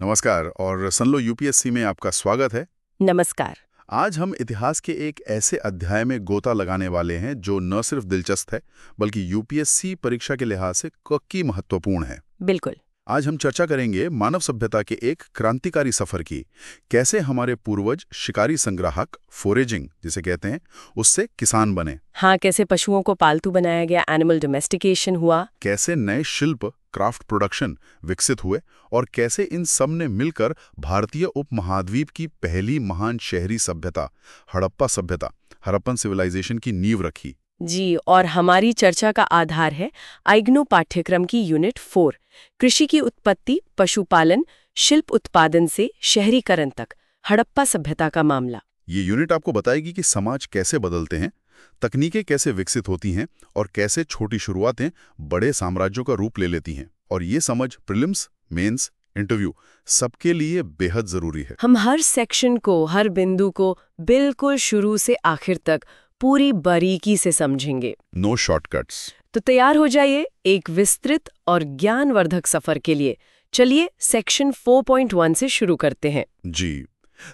नमस्कार और सनलो यूपीएससी में आपका स्वागत है। नमस्कार। आज हम इतिहास के एक ऐसे अध्याय में गोता लगाने वाले हैं जो न सिर्फ दिलचस्प है बल्कि यूपीएससी परीक्षा के लिहाज से कक्की महत्वपूर्ण है। बिल्कुल। आज हम चर्चा करेंगे मानव सभ्यता के एक क्रांतिकारी सफर की। कैसे हमारे पूर्वज शिकारी संग्राहक फोरेजिंग जिसे कहते हैं उससे किसान बने। हाँ, कैसे पशुओं को पालतू बनाया गया, एनिमल डोमेस्टिकेशन हुआ। कैसे नए शिल्प क्राफ्ट प्रोडक्शन विकसित हुए और कैसे इन सब ने मिलकर भारतीय उपमहाद्वीप की पहली महान शहरी सभ्यता हड़प्पन सिविलाइजेशन की नींव रखी। जी, और हमारी चर्चा का आधार है आइग्नो पाठ्यक्रम की यूनिट 4, कृषि की उत्पत्ति, पशुपालन, शिल्प उत्पादन से शहरीकरण तक, हड़प्पा सभ्यता का मामला। ये यूनिट आपको बताएगी कि समाज कैसे बदलते हैं, तकनीकें कैसे विकसित होती हैं और कैसे छोटी शुरुआतें बड़े साम्राज्यों का रूप ले लेती हैं। और ये समझ प्रीलिम्स, मेंस, इंटरव्यू सबके लिए बेहद जरूरी है। हम हर सेक्शन को, हर बिंदु को बिल्कुल शुरू से आखिर तक पूरी बारीकी से समझेंगे। No shortcuts. तो तैयार हो जाइए एक विस्तृत और ज्ञानवर्धक सफर के लिए। चलिए सेक्शन 4.1 से शुरू करते हैं। जी,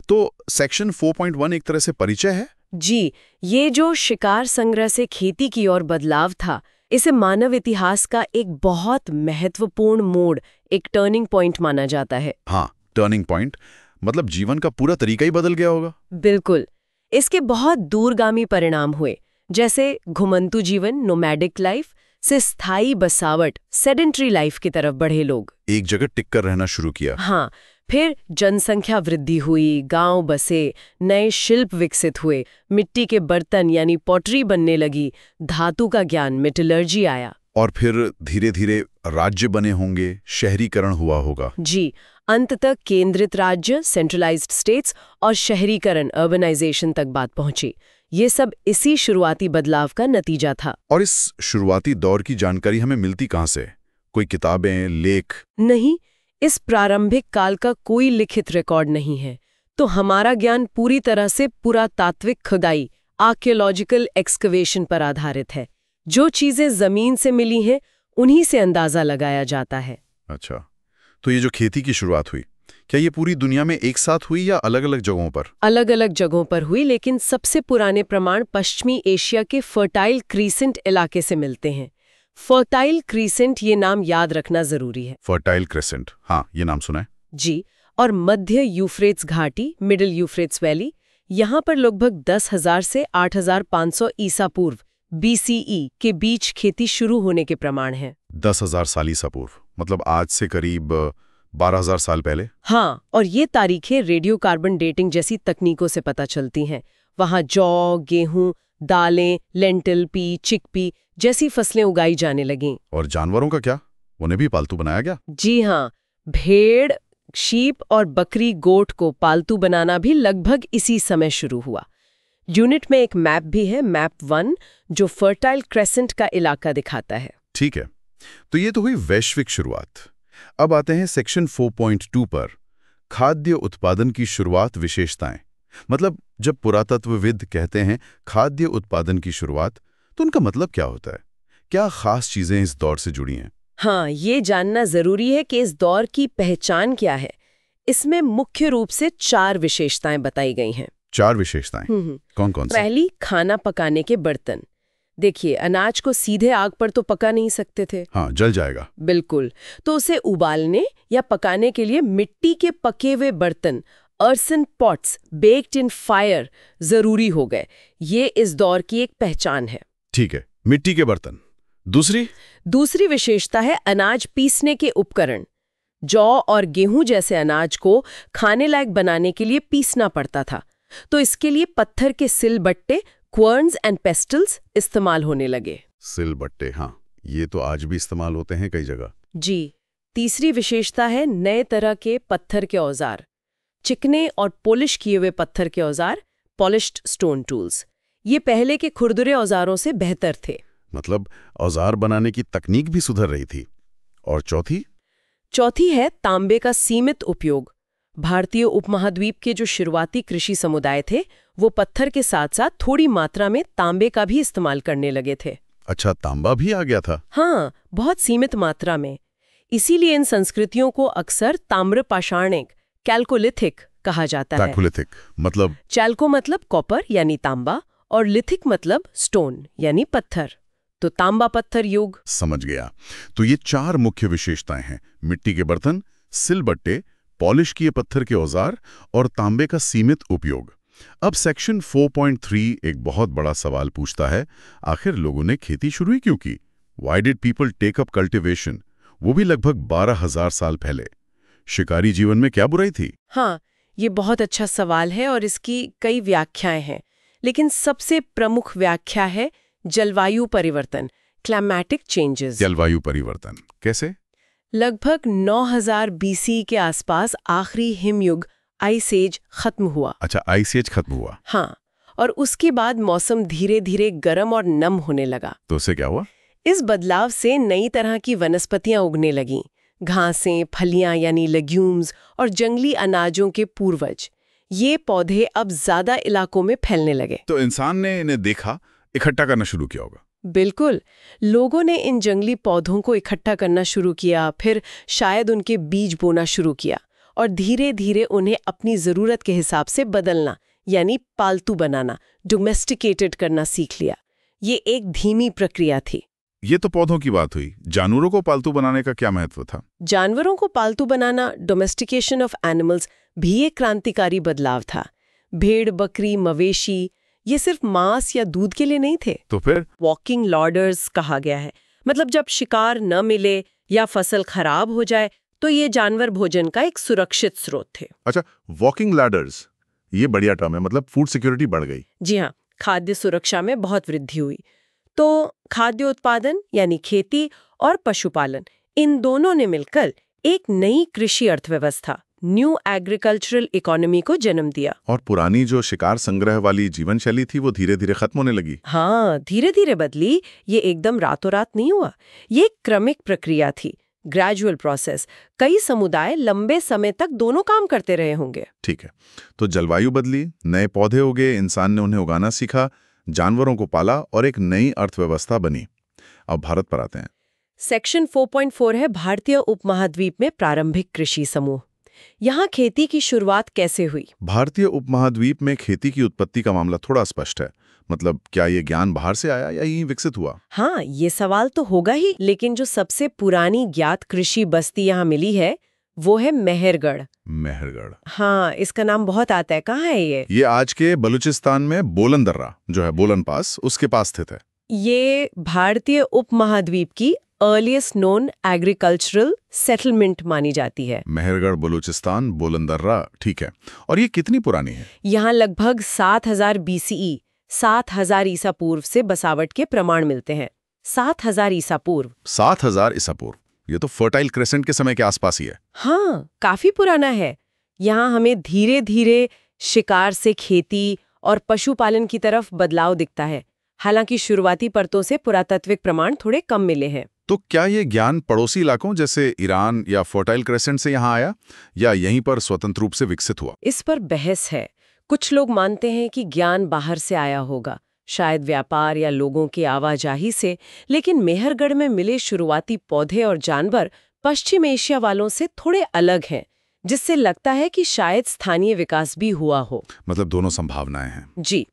तो सेक्शन 4.1 एक तरह से परिचय है। जी, ये जो शिकार संग्रह से खेती की ओर बदलाव था, इसे मानव इतिहास का एक बहुत महत्वपूर्ण मोड़, एक टर्निंग पॉइंट माना जाता है। हाँ, टर्निंग पॉइंट मतलब जीवन का पूरा तरीका ही बदल गया होगा। बिल्कुल। इसके बहुत दूरगामी परिणाम हुए, जैसे घुमंतू जीवन, नोमैडिक लाइफ से स्थायी बसावट, सेडेंट्री लाइफ की तरफ बढ़े लोग। एक जगह टिक कर रहना शुरू किया। हाँ, फिर जनसंख्या वृद्धि हुई, गांव बसे, नए शिल्प विकसित हुए, मिट्टी के बर्तन यानी पॉटरी बनने लगी, धातु का ज्ञान, मेटलर्जी आया। और फिर धीरे धीरे राज्य बने होंगे, शहरीकरण हुआ होगा। जी, अंततः केंद्रित राज्य, सेंट्रलाइज्ड स्टेट्स और शहरीकरण, अर्बनाइजेशन तक बात पहुंची। ये सब इसी शुरुआती बदलाव का नतीजा था। और इस शुरुआती दौर की जानकारी हमें मिलती कहाँ से? कोई किताबें, लेख? नहीं, इस प्रारंभिक काल का कोई लिखित रिकॉर्ड नहीं है। तो हमारा ज्ञान पूरी तरह से पुरातात्विक खुदाई, आर्कियोलॉजिकल एक्सकवेशन पर आधारित है। जो चीजें जमीन से मिली हैं, उन्हीं से अंदाजा लगाया जाता है। अच्छा, तो ये जो खेती की शुरुआत हुई, क्या ये पूरी दुनिया में एक साथ हुई या अलग-अलग जगहों पर? अलग-अलग जगहों पर हुई, लेकिन सबसे पुराने प्रमाण पश्चिमी एशिया के फर्टाइल क्रीसेंट इलाके से मिलते हैं। फर्टाइल क्रीसेंट, ये नाम याद रखना जरूरी है। फर्टाइल क्रेसेंट, हाँ, ये नाम सुना है। जी, और मध्य यूफ्रेट्स घाटी, मिडिल यूफ्रेट्स वैली, यहाँ पर लगभग 10,000 से 8,500 ईसा पूर्व BCE के बीच खेती शुरू होने के प्रमाण हैं। 10,000 साल ईसा पूर्व, मतलब आज से करीब 12,000 साल पहले। हाँ, और ये तारीखें रेडियो कार्बन डेटिंग जैसी तकनीकों से पता चलती हैं। वहाँ जौ, गेहूं, दालें, लेंटिल, पी, चिकपी जैसी फसलें उगाई जाने लगीं। और जानवरों का क्या? उन्हें भी पालतू बनाया गया? जी हाँ, भेड़, शीप और बकरी, गोट को पालतू बनाना भी लगभग इसी समय शुरू हुआ। यूनिट में एक मैप भी है, मैप 1, जो फर्टाइल क्रेसेंट का इलाका दिखाता है। ठीक है, तो ये तो हुई वैश्विक शुरुआत। अब आते हैं सेक्शन 4.2 पर, खाद्य उत्पादन की शुरुआत, विशेषताएं। मतलब जब पुरातत्वविद कहते हैं खाद्य उत्पादन की शुरुआत, तो उनका मतलब क्या होता है? क्या खास चीजें इस दौर से जुड़ी हैं? हाँ, ये जानना जरूरी है कि इस दौर की पहचान क्या है। इसमें मुख्य रूप से 4 विशेषताएं बताई गई हैं। 4 विशेषताएं? कौन कौन सी? पहली, खाना पकाने के बर्तन। देखिए, अनाज को सीधे आग पर तो पका नहीं सकते थे। हाँ, जल जाएगा। बिल्कुल, तो उसे उबालने या पकाने के लिए मिट्टी के पके हुए बर्तन, अर्सन पॉट्स, बेक्ड इन फायर, जरूरी हो गए। ये इस दौर की एक पहचान है। ठीक है, मिट्टी के बर्तन। दूसरी विशेषता है अनाज पीसने के उपकरण। जौ और गेहूं जैसे अनाज को खाने लायक बनाने के लिए पीसना पड़ता था, तो इसके लिए पत्थर के सिलबट्टे, क्वर्न्स एंड पेस्टल्स इस्तेमाल होने लगे। सिलबट्टे, हाँ, ये तो आज भी इस्तेमाल होते हैं कई जगह। जी, तीसरी विशेषता है नए तरह के पत्थर के औजार, चिकने और पॉलिश किए हुए पत्थर के औजार, पॉलिश्ड स्टोन टूल्स। ये पहले के खुरदुरे औजारों से बेहतर थे। मतलब औजार बनाने की तकनीक भी सुधर रही थी। और चौथी है तांबे का सीमित उपयोग। भारतीय उपमहाद्वीप के जो शुरुआती कृषि समुदाय थे, वो पत्थर के साथ साथ थोड़ी मात्रा में तांबे का भी इस्तेमाल करने लगे थे। अच्छा, तांबा भी आ गया था? हाँ, बहुत सीमित मात्रा में। इसीलिए इन संस्कृतियों को अक्सर ताम्रपाषाणिक कैल्कोलिथिक कहा जाता है। कैल्कोलिथिक मतलब? चैल्को मतलब कॉपर यानी तांबा और लिथिक मतलब स्टोन यानी पत्थर, तो तांबा पत्थर युग। समझ गया। तो ये 4 मुख्य विशेषताएं हैं: मिट्टी के बर्तन, सिलबट्टे, पॉलिश किए पत्थर के औजार और तांबे का सीमित उपयोग। अब सेक्शन 4.3 एक बहुत बड़ा सवाल पूछता है, आखिर लोगों ने खेती शुरू ही क्यों की? Why did people take up cultivation? वो भी लगभग 12,000 साल पहले। शिकारी जीवन में क्या बुराई थी? हाँ, ये बहुत अच्छा सवाल है और इसकी कई व्याख्याएं हैं, लेकिन सबसे प्रमुख व्याख्या है जलवायु परिवर्तन, क्लाइमेटिक चेंजेस। जलवायु परिवर्तन कैसे? लगभग 9000 BC के आसपास आखिरी हिमयुग आइस एज खत्म हुआ। अच्छा, आइस एज खत्म हुआ। हाँ, और उसके बाद मौसम धीरे धीरे गर्म और नम होने लगा। तो उससे क्या हुआ? इस बदलाव से नई तरह की वनस्पतियां उगने लगीं, घासें, फलियां यानी लेग्यूम्स और जंगली अनाजों के पूर्वज। ये पौधे अब ज्यादा इलाकों में फैलने लगे। तो इंसान ने इन्हें देखा, इकट्ठा करना शुरू किया होगा। बिल्कुल, लोगों ने इन जंगली पौधों को इकट्ठा करना शुरू किया, फिर शायद उनके बीज बोना शुरू किया और धीरे धीरे उन्हें अपनी जरूरत के हिसाब से बदलना यानी पालतू बनाना, डोमेस्टिकेटेड करना सीख लिया। ये एक धीमी प्रक्रिया थी। ये तो पौधों की बात हुई। जानवरों को पालतू बनाने का क्या महत्व था? जानवरों को पालतू बनाना, डोमेस्टिकेशन ऑफ एनिमल्स, भी एक क्रांतिकारी बदलाव था। भेड़, बकरी, मवेशी ये सिर्फ मांस या दूध के लिए नहीं थे। तो फिर वॉकिंग लॉर्डर्स कहा गया है। मतलब जब शिकार न मिले या फसल खराब हो जाए तो ये जानवर भोजन का एक सुरक्षित स्रोत थे। अच्छा, वॉकिंग लैडर्स, ये बढ़िया टर्म है। मतलब फूड सिक्योरिटी बढ़ गई। जी हाँ, खाद्य सुरक्षा में बहुत वृद्धि हुई। तो खाद्य उत्पादन यानी खेती और पशुपालन, इन दोनों ने मिलकर एक नई कृषि अर्थव्यवस्था, न्यू एग्रीकल्चरल इकोनॉमी को जन्म दिया। और पुरानी जो शिकार संग्रह वाली जीवन शैली थी वो धीरे धीरे खत्म होने लगी। हाँ, धीरे धीरे बदली। ये एकदम रातों रात नहीं हुआ। ये एक क्रमिक प्रक्रिया थी, ग्रेजुअल प्रोसेस। कई समुदाय लंबे समय तक दोनों काम करते रहे होंगे। ठीक है, तो जलवायु बदली, नए पौधे उगे, इंसान ने उन्हें उगाना सीखा, जानवरों को पाला और एक नई अर्थव्यवस्था बनी। अब भारत पर आते हैं। सेक्शन 4.4 है भारतीय उपमहाद्वीप में प्रारंभिक कृषि समूह। यहाँ खेती की शुरुआत कैसे हुई? भारतीय उपमहाद्वीप में खेती की उत्पत्ति का मामला थोड़ा स्पष्ट है। मतलब क्या ये ज्ञान बाहर से आया या यहीं विकसित हुआ? हाँ, ये सवाल तो होगा ही, लेकिन जो सबसे पुरानी ज्ञात कृषि बस्ती यहाँ मिली है वो है मेहरगढ़। मेहरगढ़, हाँ, इसका नाम बहुत आता है। कहाँ है ये? ये आज के बलूचिस्तान में बोलन दर्रा जो है, बोलन पास, उसके पास स्थित है। ये भारतीय उपमहाद्वीप की अर्लीस्ट नोन एग्रीकल्चरल सेटलमेंट मानी जाती है। मेहरगढ़, बलूचिस्तान, बोलन दर्रा, ठीक है। और ये कितनी पुरानी है? यहाँ लगभग 7000 BCE, 7000 ईसा पूर्व से बसावट के प्रमाण मिलते हैं। 7000 ईसा पूर्व। 7000 ईसा पूर्व, ये तो फर्टाइल क्रेसेंट के समय के आसपास ही है। हाँ, काफी पुराना है। यहाँ हमें धीरे धीरे शिकार से खेती और पशुपालन की तरफ बदलाव दिखता है। हालांकि शुरुआती परतों से पुरातात्विक प्रमाण थोड़े कम मिले हैं। तो क्या ये ज्ञान पड़ोसी इलाकों जैसे ईरान या फर्टाइल क्रेसेंट से यहाँ आया या यहीं पर स्वतंत्र रूप से विकसित हुआ? इस पर बहस है। कुछ लोग मानते हैं कि ज्ञान बाहर से आया होगा, शायद व्यापार या लोगों की आवाजाही से, लेकिन मेहरगढ़ में मिले शुरुआती पौधे और जानवर पश्चिम एशिया वालों से थोड़े अलग हैं, जिससे लगता है कि शायद स्थानीय विकास भी हुआ हो। मतलब दोनों संभावनाएं हैं। जी,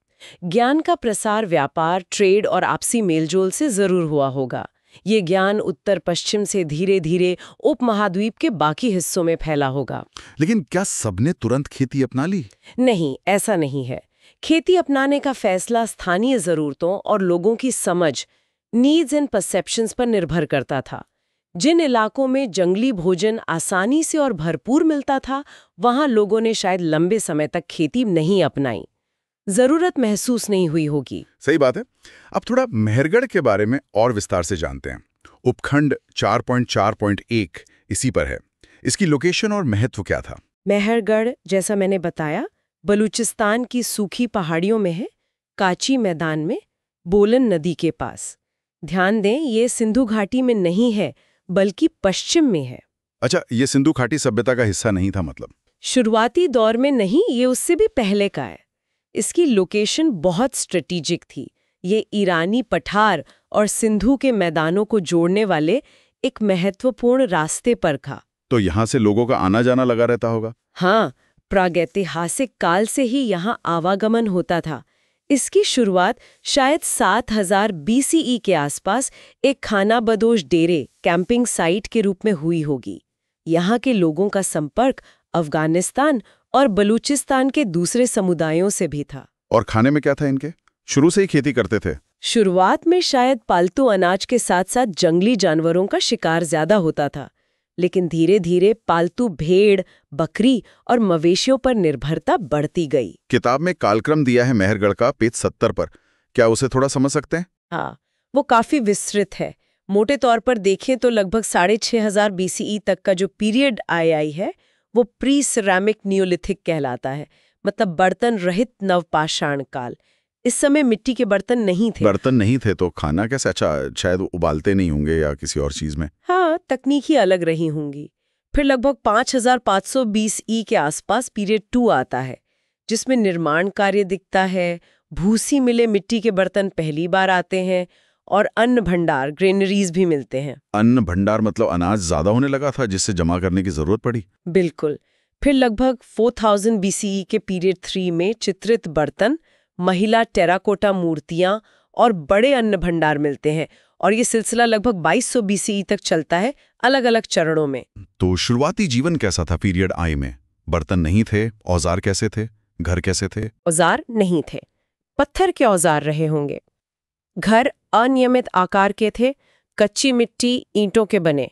ज्ञान का प्रसार व्यापार, ट्रेड और आपसी मेलजोल से जरूर हुआ होगा। ये ज्ञान उत्तर पश्चिम से धीरे धीरे उपमहाद्वीप के बाकी हिस्सों में फैला होगा। लेकिन क्या सबने तुरंत खेती अपना ली? नहीं, ऐसा नहीं है। खेती अपनाने का फैसला स्थानीय जरूरतों और लोगों की समझ, नीड्स एंड परसेप्शंस पर निर्भर करता था। जिन इलाकों में जंगली भोजन आसानी से और भरपूर मिलता था, वहां लोगों ने शायद लंबे समय तक खेती नहीं अपनाई। जरूरत महसूस नहीं हुई होगी। सही बात है। अब थोड़ा मेहरगढ़ के बारे में और विस्तार से जानते हैं। उपखंड 4.4.1 इसी पर है। इसकी लोकेशन और महत्व क्या था? मेहरगढ़, जैसा मैंने बताया, बलूचिस्तान की सूखी पहाड़ियों में है, काची मैदान में, बोलन नदी के पास। ध्यान दें, ये सिंधु घाटी में नहीं है बल्कि पश्चिम में है। अच्छा, ये सिंधु घाटी सभ्यता का हिस्सा नहीं था? मतलब शुरुआती दौर में नहीं, ये उससे भी पहले का है। इसकी लोकेशन बहुत स्ट्रेटेजिक थी। ये ईरानी पठार और सिंधु के मैदानों को जोड़ने वाले एक महत्वपूर्ण रास्ते पर था। तो यहाँ से लोगों का आना जाना लगा रहता होगा। हाँ, प्रागैतिहासिक काल से ही यहाँ आवागमन होता था। इसकी शुरुआत शायद 7000 BCE के आसपास एक खानाबदोश डेरे कैंपिंग साइट के रूप में हुई होगी। यहाँ के लोगों का संपर्क अफगानिस्तान और बलूचिस्तान के दूसरे समुदायों से भी था। और खाने में क्या था इनके? शुरू से ही खेती करते थे? शुरुआत में शायद पालतू अनाज के साथ साथ जंगली जानवरों का शिकार ज्यादा होता था, लेकिन धीरे धीरे पालतू भेड़, बकरी और मवेशियों पर निर्भरता बढ़ती गई। किताब में कालक्रम दिया है मेहरगढ़ का पेज 70 पर, क्या उसे थोड़ा समझ सकते हैं? हाँ, वो काफी विस्तृत है। मोटे तौर पर देखें तो लगभग 6500 BCE तक का जो पीरियड आई है वो प्री सिरेमिक नियोलिथिक कहलाता है, मतलब बर्तन रहित नवपाषाण काल। इस समय मिट्टी के बर्तन नहीं थे। बर्तन नहीं थे तो खाना कैसे? अच्छा, शायद उबालते नहीं होंगे या किसी और चीज में। हाँ, तकनीक ही अलग रही होंगी। फिर लगभग 5500 BCE के आसपास पीरियड 2 आता है, जिसमें निर्माण कार्य दिखता है, भूसी मिले मिट्टी के बर्तन पहली बार आते हैं और अन्न भंडार ग्रेनरीज भी मिलते हैं। अन्न भंडार मतलब अनाज ज्यादा होने लगा था जिससे जमा करने की जरूरत पड़ी। बिल्कुल। फिर लगभग 4000 BCE के पीरियड 3 में चित्रित बर्तन, महिला टेराकोटा मूर्तियां और बड़े अन्न भंडार मिलते हैं, और ये सिलसिला लगभग 2200 BCE तक चलता है, अलग अलग चरणों में। तो शुरुआती जीवन कैसा था पीरियड आई में? बर्तन नहीं थे, औजार कैसे थे, घर कैसे थे? औजार नहीं थे, पत्थर के औजार रहे होंगे। घर अनियमित आकार के थे, कच्ची मिट्टी, ईंटों के बने।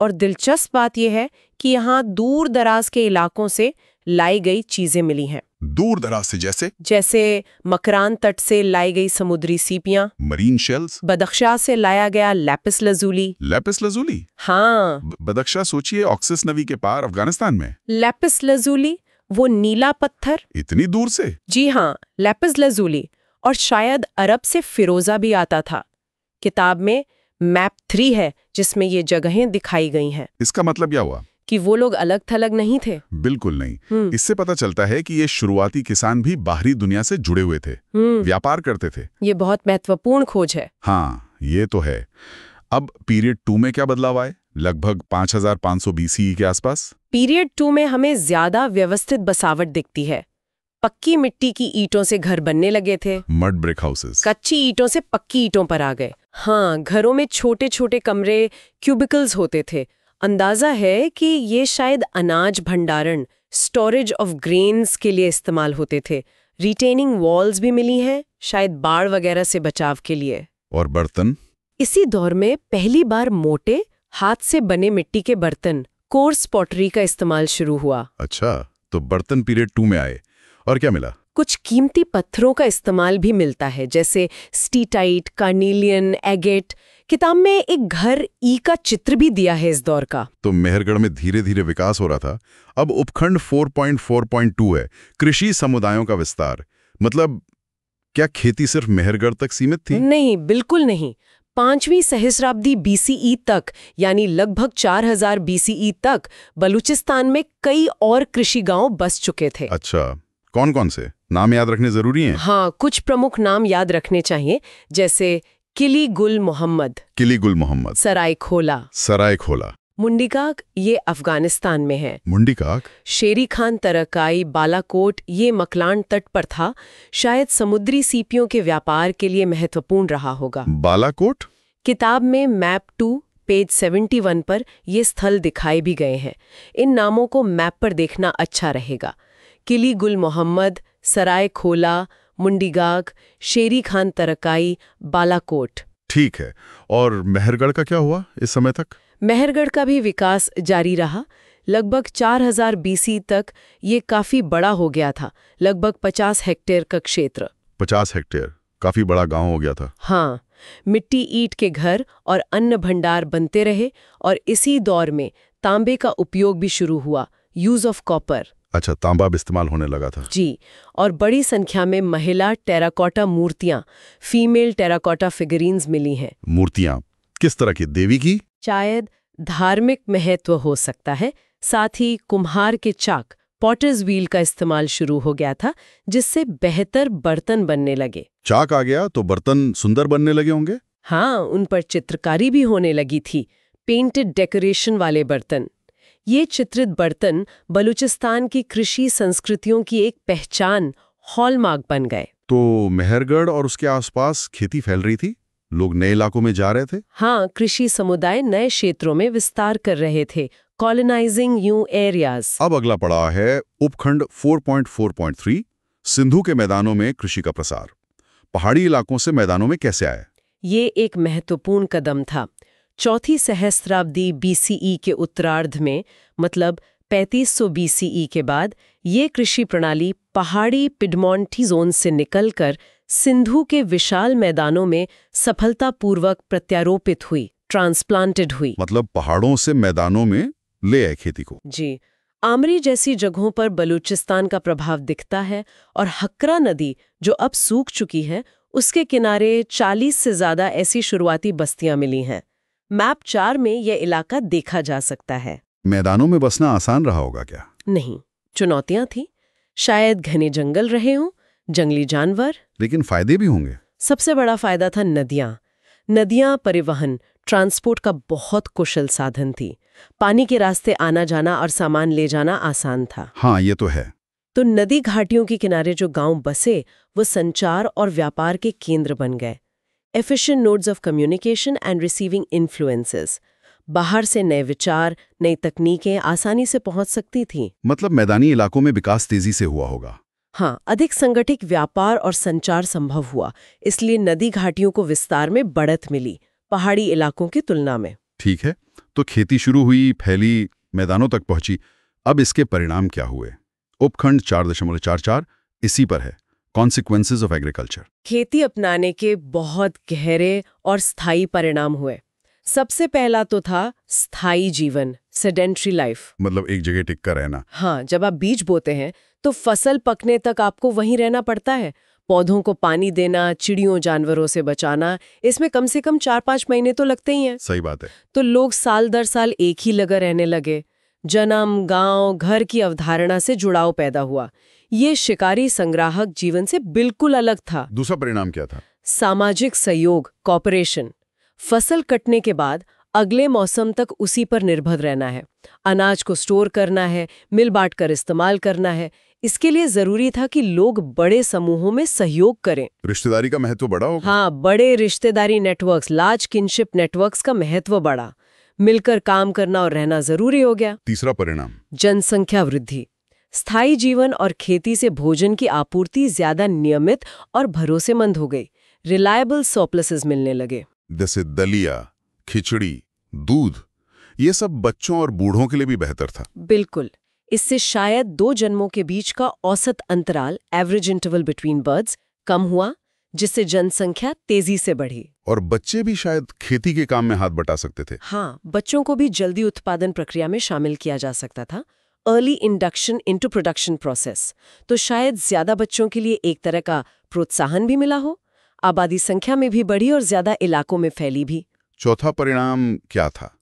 और दिलचस्प बात यह है कि यहाँ दूर दराज के इलाकों से लाई गई चीजें मिली हैं। दूर दराज से जैसे मकरान तट से लाई गई समुद्री सीपियां, मरीन शेल्स, बदख्शां से लाया गया लैपिस लजूली। Lapis lazuli? हाँ, बदख्शां सोचिए, ऑक्सिस नदी के पार अफगानिस्तान में। लैपिस लजूली, वो नीला पत्थर। इतनी दूर से? जी हाँ, लैपिस लजूली। और शायद अरब से फिरोजा भी आता था। किताब में मैप 3 है जिसमें ये जगहें दिखाई गई हैं। इसका मतलब क्या हुआ? कि वो लोग अलग थलग नहीं थे। बिल्कुल नहीं। इससे पता चलता है कि ये शुरुआती किसान भी बाहरी दुनिया से जुड़े हुए थे, व्यापार करते थे। ये बहुत महत्वपूर्ण खोज है। हाँ, ये तो है। अब पीरियड 2 में क्या बदलाव आए? लगभग 5500 BCE के आसपास। पीरियड 2 में हमें ज्यादा व्यवस्थित बसावट दिखती है। पक्की मिट्टी की ईंटों से घर बनने लगे थे। Mud brick houses. कच्ची ईंटों से पक्की ईंटों पर आ गए। हाँ, घरों में छोटे छोटे कमरे, क्यूबिकल्स होते थे। अंदाजा है कि ये शायद अनाज भंडारण, स्टोरेज ऑफ ग्रेन्स के लिए इस्तेमाल होते थे। रिटेनिंग वॉल्स भी मिली हैं, शायद बाढ़ वगैरह से बचाव के लिए। और बर्तन? इसी दौर में पहली बार मोटे, हाथ से बने मिट्टी के बर्तन, कोर्स पॉटरी का इस्तेमाल शुरू हुआ। अच्छा, तो बर्तन पीरियड 2 में आए। और क्या मिला? कुछ कीमती पत्थरों का इस्तेमाल भी मिलता है, जैसे स्टीटाइट, कार्नेलियन, एगेट। किताब में एक घर ई का चित्र भी दिया है इस दौर का। तो मेहरगढ़ में धीरे धीरे विकास हो रहा था। अब उपखंड 4.4.2 है, कृषि समुदायों का विस्तार। मतलब क्या खेती सिर्फ मेहरगढ़ तक सीमित थी? नहीं, बिल्कुल नहीं। 5वीं सहस्राब्दी BCE तक, यानी लगभग 4000 BCE तक बलूचिस्तान में कई और कृषि गांव बस चुके थे। अच्छा, कौन कौन से? नाम याद रखने जरूरी हैं? हाँ, कुछ प्रमुख नाम याद रखने चाहिए, जैसे किली गुल मोहम्मद, सराय खोला, मुंडिकाक, ये अफगानिस्तान में है। मुंडिकाक? शेरी खान तरकाई, बालाकोट, ये मकलान तट पर था। शायद समुद्री सीपियों के व्यापार के लिए महत्वपूर्ण रहा होगा। बालाकोट? किताब में मैप 2 पेज 71 पर ये स्थल दिखाए भी गए हैं। इन नामों को मैप पर देखना अच्छा रहेगा। किली गुल मोहम्मद, सराय खोला, मुंडिगाग, शेरी खान तरकाई, बालाकोट। ठीक है। और मेहरगढ़ का क्या हुआ इस समय तक? मेहरगढ़ का भी विकास जारी रहा। लगभग 4000 BC तक ये काफी बड़ा हो गया था, लगभग 50 हेक्टेयर का क्षेत्र। 50 हेक्टेयर, काफी बड़ा गांव हो गया था। हाँ, मिट्टी ईंट के घर और अन्न भंडार बनते रहे, और इसी दौर में तांबे का उपयोग भी शुरू हुआ, यूज ऑफ कॉपर। अच्छा, तांबा भी इस्तेमाल होने लगा था। जी, और बड़ी संख्या में महिला टेराकोटा मूर्तियां, फीमेल टेराकोटा फिगरीन्स मिली हैं। मूर्तियां किस तरह की? देवी की? शायद धार्मिक महत्व हो सकता है। साथ ही कुम्हार के चाक, पॉटर्स व्हील का इस्तेमाल शुरू हो गया था, जिससे बेहतर बर्तन बनने लगे। चाक आ गया तो बर्तन सुंदर बनने लगे होंगे। हाँ, उन पर चित्रकारी भी होने लगी थी। पेंटेड डेकोरेशन वाले बर्तन। ये चित्रित बर्तन बलूचिस्तान की कृषि संस्कृतियों की एक पहचान, हॉलमार्क बन गए। तो मेहरगढ़ और उसके आसपास खेती फैल रही थी, लोग नए इलाकों में जा रहे थे। हाँ, कृषि समुदाय नए क्षेत्रों में विस्तार कर रहे थे, कॉलोनाइजिंग न्यू एरियाज। अब अगला पड़ाव है उपखंड 4.4.3, सिंधु के मैदानों में कृषि का प्रसार। पहाड़ी इलाकों से मैदानों में कैसे आए? ये एक महत्वपूर्ण कदम था। चौथी सहस्त्राब्दी बीसीई के उत्तरार्ध में, मतलब 3500 बीसीई के बाद, ये कृषि प्रणाली पहाड़ी पिडमोंटी जोन से निकलकर सिंधु के विशाल मैदानों में सफलतापूर्वक प्रत्यारोपित हुई, ट्रांसप्लांटेड हुई। मतलब पहाड़ों से मैदानों में ले आए खेती को। जी, आमरी जैसी जगहों पर बलूचिस्तान का प्रभाव दिखता है, और हक्रा नदी, जो अब सूख चुकी है, उसके किनारे 40 से ज्यादा ऐसी शुरुआती बस्तियां मिली हैं। मैप 4 में यह इलाका देखा जा सकता है। मैदानों में बसना आसान रहा होगा क्या? नहीं, चुनौतियां थी। शायद घने जंगल रहे हों, जंगली जानवर। लेकिन फायदे भी होंगे। सबसे बड़ा फायदा था नदियां। नदियां परिवहन, ट्रांसपोर्ट का बहुत कुशल साधन थी। पानी के रास्ते आना जाना और सामान ले जाना आसान था। हाँ, ये तो है। तो नदी घाटियों के किनारे जो गांव बसे, वो संचार और व्यापार के केंद्र बन गए। Efficient nodes of communication and receiving influences. बाहर से नए विचार, नई तकनीकें आसानी से पहुंच सकती थीं। मतलब मैदानी इलाकों में विकास तेजी से हुआ होगा। हाँ, अधिक संगठित व्यापार और संचार संभव हुआ, इसलिए नदी घाटियों को विस्तार में बढ़त मिली, पहाड़ी इलाकों की तुलना में। ठीक है, तो खेती शुरू हुई, फैली, मैदानों तक पहुंची। अब इसके परिणाम क्या हुए? उपखंड 4.44 इसी पर है, कॉन्सिक्वेंसेज ऑफ एग्रीकल्चर। खेती अपनाने के बहुत गहरे और स्थायी परिणाम हुए। सबसे पहला तो था स्थायी जीवन, सेडेंट्री लाइफ। मतलब एक जगह टिक कर रहना। हाँ, जब आप बीज बोते हैं तो फसल पकने तक आपको वहीं रहना पड़ता है। पौधों को पानी देना, चिड़ियों जानवरों से बचाना, इसमें कम से कम 4-5 महीने तो लगते ही हैं। सही बात है। तो लोग साल दर साल एक ही लगा रहने लगे। जन्म, गांव, घर की अवधारणा से जुड़ाव पैदा हुआ। ये शिकारी संग्राहक जीवन से बिल्कुल अलग था। दूसरा परिणाम क्या था? सामाजिक सहयोग, कॉपरेशन। फसल कटने के बाद अगले मौसम तक उसी पर निर्भर रहना है। अनाज को स्टोर करना है, मिल बांट कर इस्तेमाल करना है। इसके लिए जरूरी था कि लोग बड़े समूहों में सहयोग करें। रिश्तेदारी का महत्व बढ़ा होगा। हाँ, बड़े रिश्तेदारी नेटवर्क्स, लार्ज किनशिप नेटवर्क्स का महत्व बढ़ा। मिलकर काम करना और रहना जरूरी हो गया। तीसरा परिणाम, जनसंख्या वृद्धि। स्थायी जीवन और खेती से भोजन की आपूर्ति ज्यादा नियमित और भरोसेमंद हो गई। रिलायबल सरप्लसेस मिलने लगे। जैसे दलिया, खिचड़ी, दूध, ये सब बच्चों और बूढ़ों के लिए भी बेहतर था। बिल्कुल। इससे शायद 2 जन्मों के बीच का औसत अंतराल, एवरेज इंटरवल बिटवीन बर्ड्स, कम हुआ, जिससे जनसंख्या तेजी से बढ़ी। और बच्चे भी शायद खेती के काम में हाथ बटा सकते थे। हाँ, बच्चों को भी जल्दी उत्पादन प्रक्रिया में शामिल किया जा सकता था। Early induction into production process. तो शायद ज्यादा बच्चों के लिए एक तरह का प्रोत्साहन भी मिला हो। आबादी संख्या में भी बढ़ी और ज्यादा इलाकों में फैली भी। चौथा परिणाम क्या था?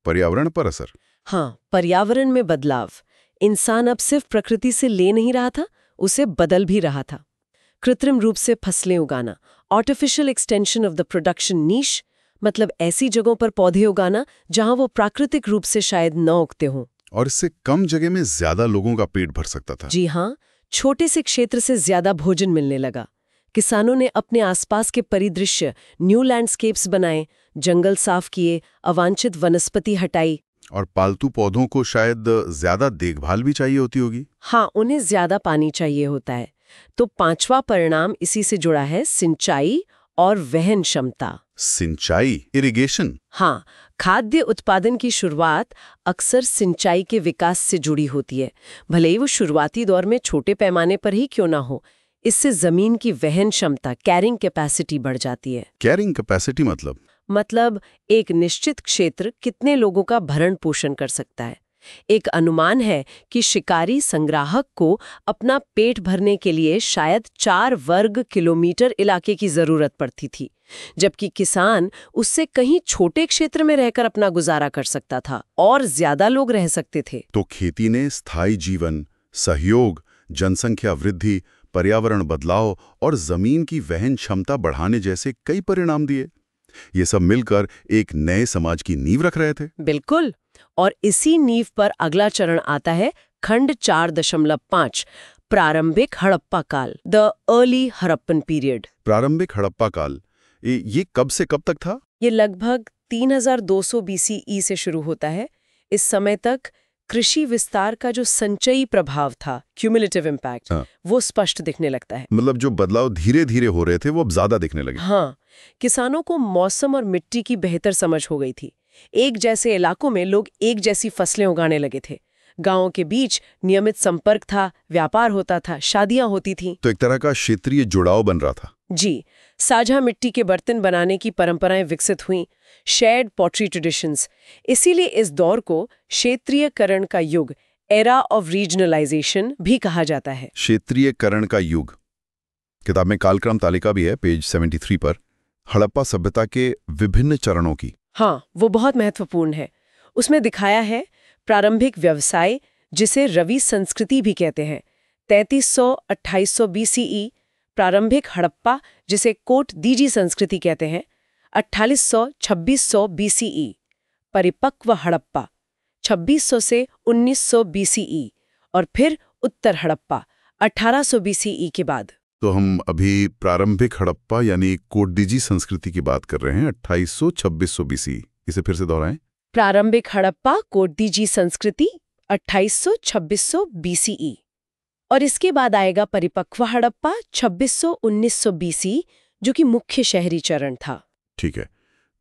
पर्यावरण पर असर। हाँ, पर्यावरण में बदलाव। इंसान अब सिर्फ प्रकृति से ले नहीं रहा था, उसे बदल भी रहा था। कृत्रिम रूप से फसलें उगाना, artificial extension of the production niche, मतलब ऐसी जगहों पर पौधे उगाना जहां वो प्राकृतिक रूप से शायद न उगते हों। और इससे कम जगह में ज्यादा लोगों का पेट भर सकता था। जी हाँ, छोटे से क्षेत्र से ज्यादा भोजन मिलने लगा। किसानों ने अपने आसपास के परिदृश्य, न्यू लैंडस्केप्स बनाए, जंगल साफ किए, अवांछित वनस्पति हटाई। और पालतू पौधों को शायद ज्यादा देखभाल भी चाहिए होती होगी। हाँ, उन्हें ज्यादा पानी चाहिए होता है। तो 5वां परिणाम इसी से जुड़ा है, सिंचाई और वहन क्षमता। सिंचाई, इरिगेशन। हाँ, खाद्य उत्पादन की शुरुआत अक्सर सिंचाई के विकास से जुड़ी होती है, भले ही वो शुरुआती दौर में छोटे पैमाने पर ही क्यों ना हो। इससे जमीन की वहन क्षमता, कैरिंग कैपेसिटी बढ़ जाती है। कैरिंग कैपेसिटी मतलब एक निश्चित क्षेत्र कितने लोगों का भरण पोषण कर सकता है। एक अनुमान है कि शिकारी संग्राहक को अपना पेट भरने के लिए शायद 4 वर्ग किलोमीटर इलाके की जरूरत पड़ती थी, जबकि किसान उससे कहीं छोटे क्षेत्र में रहकर अपना गुजारा कर सकता था और ज्यादा लोग रह सकते थे। तो खेती ने स्थायी जीवन, सहयोग, जनसंख्या वृद्धि, पर्यावरण बदलाव और जमीन की वहन क्षमता बढ़ाने जैसे कई परिणाम दिए। ये सब मिलकर एक नए समाज की नींव रख रहे थे। बिल्कुल। और इसी नींव पर अगला चरण आता है खंड 4.5 प्रारंभिक हड़प्पा काल, द अर्ली हड़प्पन पीरियड। प्रारंभिक हड़प्पा काल ये कब से कब तक था? ये लगभग 3200 BCE से शुरू होता है। इस समय तक कृषि विस्तार का जो संचयी प्रभाव था, क्यूमुलेटिव इम्पैक्ट, वो स्पष्ट दिखने लगता है। मतलब जो बदलाव धीरे धीरे हो रहे थे वो अब ज्यादा दिखने लगे। हाँ, किसानों को मौसम और मिट्टी की बेहतर समझ हो गई थी। एक जैसे इलाकों में लोग एक जैसी फसलें उगाने लगे थे। गांवों के बीच नियमित संपर्क था, व्यापार होता था, शादियां होती थी। तो एक तरह का क्षेत्रीय जुड़ाव बन रहा था। जी, साझा मिट्टी के बर्तन बनाने की परंपराएं विकसित हुईं, शेयर्ड पॉटरी ट्रेडिशंस। इसीलिए इस दौर को क्षेत्रीयकरण का युग, एरा ऑफ रीजनलाइजेशन भी कहा जाता है। क्षेत्रीयकरण का युग। किताब में कालक्रम तालिका भी है, पेज 73 पर, हड़प्पा सभ्यता के विभिन्न चरणों की। हाँ, वो बहुत महत्वपूर्ण है। उसमें दिखाया है प्रारंभिक व्यवसाय, जिसे रवि संस्कृति भी कहते हैं, 3300-2800 BCE, प्रारंभिक हड़प्पा, जिसे कोट दीजी संस्कृति कहते हैं, 4800-2600 BCE, परिपक्व हड़प्पा, 2600 से 1900 BCE, और फिर उत्तर हड़प्पा, 1800 BCE के बाद। तो हम अभी प्रारंभिक हड़प्पा यानी कोटदीजी संस्कृति की बात कर रहे हैं, 2800-2600 BC। इसे फिर से दोहराएं। प्रारंभिक हड़प्पा कोटदीजी संस्कृति 2800-2600 BCE, और इसके बाद आएगा परिपक्व हड़प्पा 2600-1900 BC, जो कि मुख्य शहरी चरण था। ठीक है,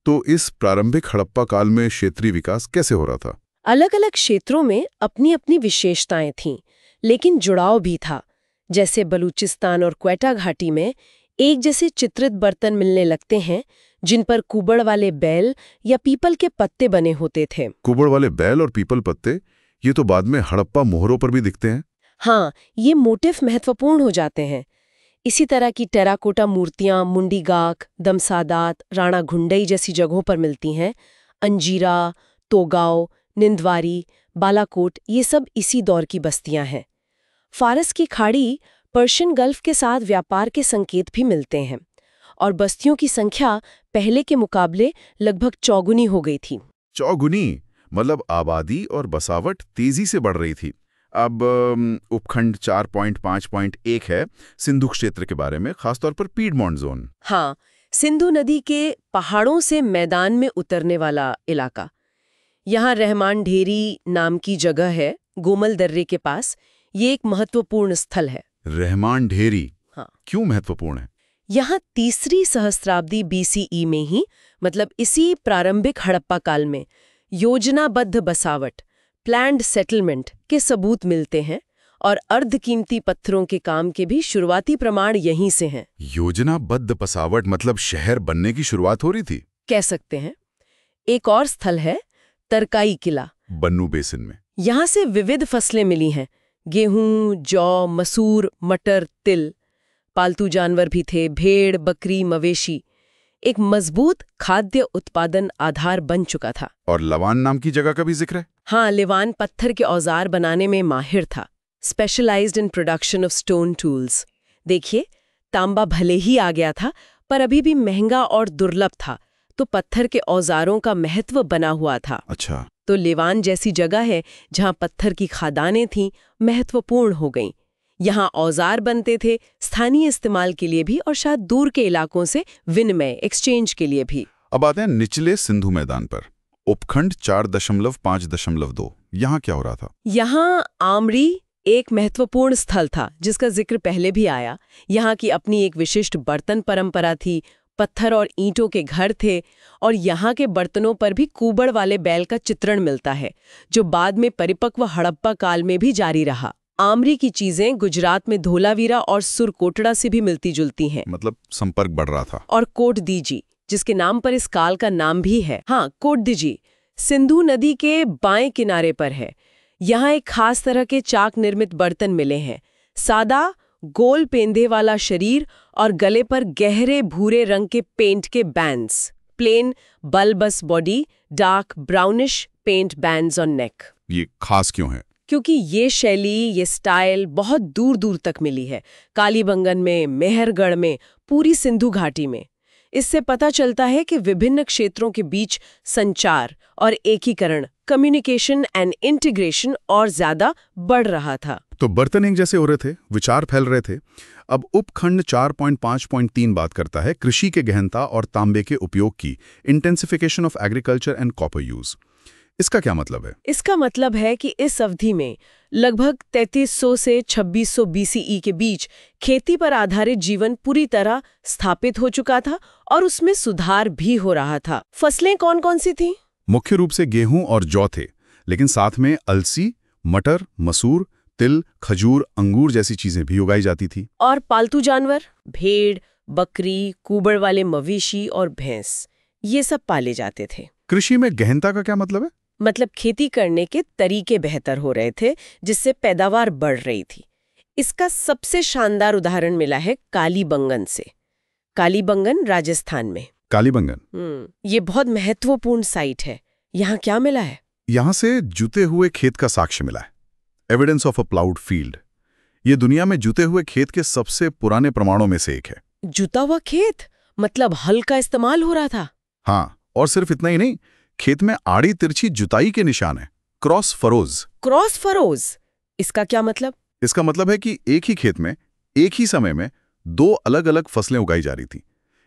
तो इस प्रारंभिक हड़प्पा काल में क्षेत्रीय विकास कैसे हो रहा था? अलग अलग क्षेत्रों में अपनी अपनी विशेषताएं थीं, लेकिन जुड़ाव भी था। जैसे बलूचिस्तान और क्वेटा घाटी में एक जैसे चित्रित बर्तन मिलने लगते हैं, जिन पर कुबड़ वाले बैल या पीपल के पत्ते बने होते थे। कुबड़ वाले बैल और पीपल पत्ते, ये तो बाद में हड़प्पा मोहरों पर भी दिखते हैं। हाँ, ये मोटिफ महत्वपूर्ण हो जाते हैं। इसी तरह की टेराकोटा मूर्तियां मुंडीगाक, दमसादात, राणा घुंडई जैसी जगहों पर मिलती हैं। अंजीरा, तोगाव, निंदवारी, बालाकोट, ये सब इसी दौर की बस्तियां हैं। फारस की खाड़ी, पर्शियन गल्फ के साथ व्यापार के संकेत भी मिलते हैं, और बस्तियों की संख्या पहले के मुकाबले लगभग चौगुनी हो गई थी। चौगुनी मतलब आबादी और बसावट तेजी से बढ़ रही थी। अब उपखंड 4.5.1 है सिंधु क्षेत्र के बारे में, खासतौर पर पीडमोंट जोन। हाँ, सिंधु नदी के पहाड़ों से मैदान में उतरने वाला इलाका। यहाँ रहमान ढेरी नाम की जगह है, गोमल दर्रे के पास। ये एक महत्वपूर्ण स्थल है। रहमान ढेरी, हाँ, क्यों महत्वपूर्ण है? यहाँ 3री सहस्त्राब्दी BCE में ही, मतलब इसी प्रारंभिक हड़प्पा काल में, योजनाबद्ध बसावट, प्लान्ड सेटलमेंट के सबूत मिलते हैं, और अर्धकीमती पत्थरों के काम के भी शुरुआती प्रमाण यहीं से हैं। योजनाबद्ध बसावट मतलब शहर बनने की शुरुआत हो रही थी, कह सकते हैं। एक और स्थल है तरकाई किला, बन्नू बेसिन में। यहाँ से विविध फसलें मिली हैं, गेहूं, जौ, मसूर, मटर, तिल। पालतू जानवर भी थे, भेड़, बकरी, मवेशी। एक मजबूत खाद्य उत्पादन आधार बन चुका था। और लवान नाम की जगह का भी जिक्र है। हाँ, लिवान पत्थर के औजार बनाने में माहिर था, specialised in production of stone tools. देखिए, तांबा भले ही आ गया था, पर अभी भी महंगा और दुर्लभ था, तो पत्थर के औजारों का महत्व बना हुआ था। अच्छा, तो लिवान जैसी जगह है जहाँ पत्थर की खदानें थीं, महत्वपूर्ण हो गईं। यहाँ औजार बनते थे, स्थानीय इस्तेमाल के लिए भी, और शायद दूर के इलाकों से विनिमय, एक्सचेंज के लिए भी। अब आते हैं निचले सिंधु मैदान पर, उपखंड 4.5.2। यहाँ क्या हो रहा था? यहाँ आमरी एक महत्वपूर्ण स्थल था, जिसका जिक्र पहले भी आया। यहाँ की अपनी एक विशिष्ट बर्तन परंपरा थी, पत्थर और ईंटों के घर थे, और यहाँ के बर्तनों पर भी कुबड़ वाले बैल का चित्रण मिलता है, जो बाद में परिपक्व हड़प्पा काल में भी जारी रहा। आमरी की चीजें गुजरात में धोलावीरा और सुरकोटड़ा से भी मिलती जुलती हैं। मतलब संपर्क बढ़ रहा था। और कोटदीजी, जिसके नाम पर इस काल का नाम भी है। हाँ, कोटदीजी सिंधु नदी के बाएं किनारे पर है। यहाँ एक खास तरह के चाक निर्मित बर्तन मिले हैं, सादा गोल पेंदे वाला शरीर और गले पर गहरे भूरे रंग के पेंट के bands, plain bulbous body, dark brownish paint bands on neck. ये खास क्यों है? क्योंकि ये शैली, ये स्टाइल बहुत दूर दूर तक मिली है, कालीबंगन में, मेहरगढ़ में, पूरी सिंधु घाटी में। इससे पता चलता है कि विभिन्न क्षेत्रों के बीच संचार और एकीकरण, कम्युनिकेशन एंड इंटीग्रेशन और ज्यादा बढ़ रहा था। तो बर्तन एक जैसे हो रहे थे, विचार फैल रहे थे। अब उपखंड 4.5.3 बात करता है कृषि के गहनता और तांबे के उपयोग की, intensification of agriculture and copper use. इसका क्या मतलब है? इसका मतलब है कि इस अवधि में लगभग 3300 से 2600 BCE के बीच खेती पर आधारित जीवन पूरी तरह स्थापित हो चुका था और उसमें सुधार भी हो रहा था। फसलें कौन-कौन सी थीं? मुख्य रूप से गेहूं और जौ थे, लेकिन साथ में अलसी, मटर, मसूर, तिल, खजूर, अंगूर जैसी चीजें भी उगाई जाती थी। और पालतू जानवर, भेड़, बकरी, कुबड़ वाले मवेशी और भैंस, ये सब पाले जाते थे। कृषि में गहनता का क्या मतलब है? मतलब खेती करने के तरीके बेहतर हो रहे थे, जिससे पैदावार बढ़ रही थी। इसका सबसे शानदार उदाहरण मिला है कालीबंगन से। कालीबंगन राजस्थान में। कालीबंगन ये बहुत महत्वपूर्ण साइट है। यहाँ क्या मिला है? यहाँ से जुते हुए खेत का साक्ष्य मिला है, evidence of a ploughed field. ये दुनिया में जुते हुए खेत के सबसे पुराने प्रमाणों में से एक है। जुता हुआ खेत मतलब हल का इस्तेमाल हो रहा था? हाँ, और सिर्फ इतना ही नहीं, खेत में आड़ी तिरछी जुताई के निशान है, क्रॉस फरोज। क्रॉस फरोज, इसका क्या मतलब? इसका मतलब है कि एक ही खेत में एक ही समय में दो अलग अलग फसलें उगाई जा रही थी।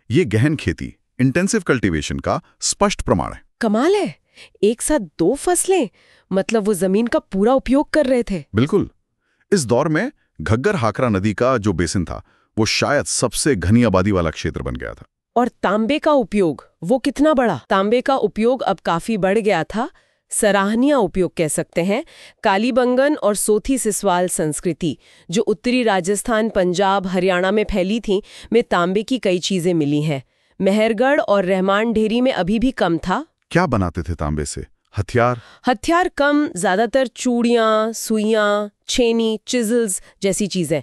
ये गहन खेती, इंटेंसिव कल्टीवेशन का स्पष्ट प्रमाण है। कमाल है, एक साथ दो फसलें, मतलब वो जमीन का पूरा उपयोग कर रहे थे। बिल्कुल। इस दौर में घग्गर हाकरा नदी का जो बेसिन था, वो शायद सबसे घनी आबादी वाला क्षेत्र बन गया था। और तांबे का उपयोग, वो कितना बड़ा? तांबे का उपयोग अब काफी बढ़ गया था, सराहनीय उपयोग कह सकते हैं। कालीबंगन और सोथी सिसवाल संस्कृति, जो उत्तरी राजस्थान, पंजाब, हरियाणा में फैली थी, में तांबे की कई चीजें मिली हैं। मेहरगढ़ और रहमान ढेरी में अभी भी कम था। क्या बनाते थे तांबे से? हथियार कम, ज्यादातर चूड़ियाँ, सुइयाँ, छेनी, चिजल्स जैसी चीजें।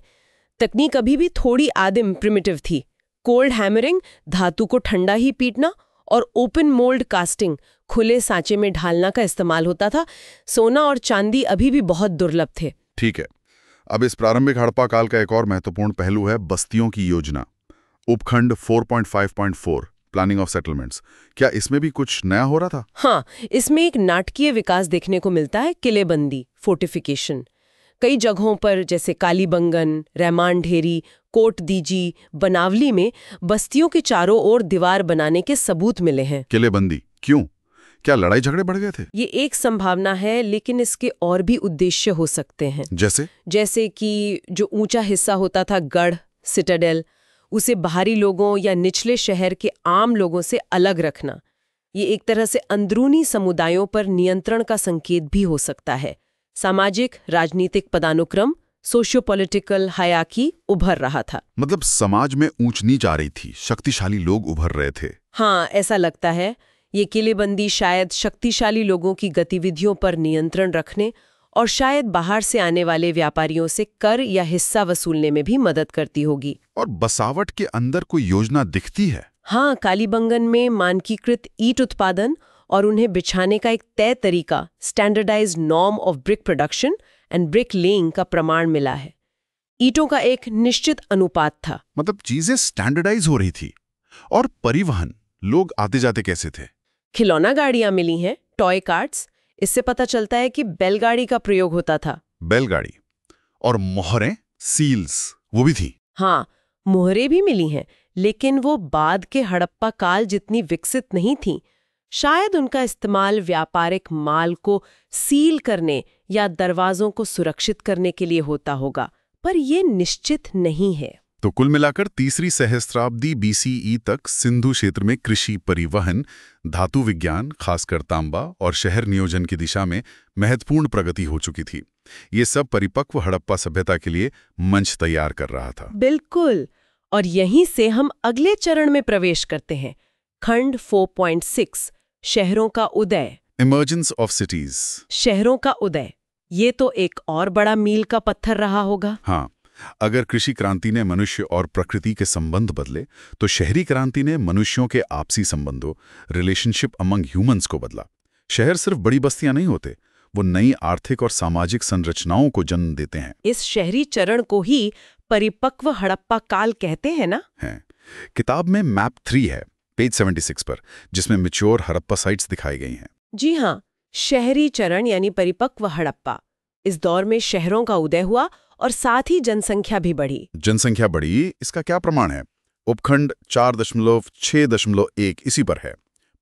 तकनीक अभी भी थोड़ी आदिम, प्रिमिटिव थी। कोल्ड हैमरिंग, धातु को ठंडा ही पीटना, और ओपन मोल्ड कास्टिंग, खुले सांचे में ढालना का इस्तेमाल होता था। सोना और चांदी अभी भी बहुत दुर्लभ थे। ठीक है। अब इस प्रारंभिक हड़प्पा काल का एक और महत्वपूर्ण पहलू है बस्तियों की योजना। उपखंड 4.5.4 प्लानिंग ऑफ सेटलमेंट्स, क्या इसमें भी कुछ नया हो रहा था? हाँ, इसमें एक नाटकीय विकास देखने को मिलता है, किलेबंदी, फोर्टिफिकेशन। कई जगहों पर जैसे कालीबंगन, रहमान ढेरी, कोट दीजी, बनावली में बस्तियों के चारों ओर दीवार बनाने के सबूत मिले हैं। किलेबंदी क्यों? क्या लड़ाई झगड़े बढ़ गए थे? ये एक संभावना है, लेकिन इसके और भी उद्देश्य हो सकते हैं। जैसे कि जो ऊंचा हिस्सा होता था गढ़, सिटाडेल, उसे बाहरी लोगों या निचले शहर के आम लोगों से अलग रखना। ये एक तरह से अंदरूनी समुदायों पर नियंत्रण का संकेत भी हो सकता है। सामाजिक राजनीतिक पदानुक्रम, सोशियो पॉलिटिकल हायरार्की उभर रहा था। मतलब समाज में ऊंच नीच आ रही थी, शक्तिशाली लोग उभर रहे थे। हाँ, ऐसा लगता है। ये किलेबंदी शायद शक्तिशाली लोगों की गतिविधियों पर नियंत्रण रखने और शायद बाहर से आने वाले व्यापारियों से कर या हिस्सा वसूलने में भी मदद करती होगी। और बसावट के अंदर कोई योजना दिखती है? हाँ, कालीबंगन में मानकीकृत ईंट उत्पादन और उन्हें बिछाने का एक तय तरीका, standardised norm of brick production and brick laying का प्रमाण मिला है। ईंटों का एक निश्चित अनुपात था। मतलब चीजें स्टैंडर्डाइज हो रही थी। और परिवहन, लोग आते जाते कैसे थे? खिलौना गाड़ियां मिली हैं, टॉय कार्ट्स। इससे पता चलता है कि बैलगाड़ी का प्रयोग होता था। बैलगाड़ी और मोहरें, सील्स, वो भी थी। हाँ, मोहरें भी मिली हैं, लेकिन वो बाद के हड़प्पा काल जितनी विकसित नहीं थी। शायद उनका इस्तेमाल व्यापारिक माल को सील करने या दरवाजों को सुरक्षित करने के लिए होता होगा, पर ये निश्चित नहीं है। तो कुल मिलाकर तीसरी सहस्त्राब्दी BCE तक सिंधु क्षेत्र में कृषि, परिवहन, धातु विज्ञान, खासकर तांबा और शहर नियोजन की दिशा में महत्वपूर्ण प्रगति हो चुकी थी। ये सब परिपक्व हड़प्पा सभ्यता के लिए मंच तैयार कर रहा था। बिल्कुल। और यहीं से हम अगले चरण में प्रवेश करते हैं, खंड 4.6, शहरों का उदय। Emergence of cities. शहरों का उदय, ये तो एक और बड़ा मील का पत्थर रहा होगा। हाँ, अगर कृषि क्रांति ने मनुष्य और प्रकृति के संबंध बदले, तो शहरी क्रांति ने मनुष्यों के आपसी संबंधों, रिलेशनशिप अमंग ह्यूमंस को बदला। शहर सिर्फ बड़ी बस्तियां नहीं होते, वो नई आर्थिक और सामाजिक संरचनाओं को जन्म देते हैं। इस शहरी चरण को ही परिपक्व हड़प्पा काल कहते हैं ना? हैं। किताब में मैप 3 है, पेज 76 पर, जिसमें मैच्योर हड़प्पा साइट्स दिखाई गई हैं। जी हाँ, शहरी चरण यानी परिपक्व हड़प्पा। इस दौर में शहरों का उदय हुआ और साथ ही जनसंख्या भी बढ़ी। जनसंख्या बढ़ी, इसका क्या प्रमाण है? उपखंड 4.6.1 इसी पर है,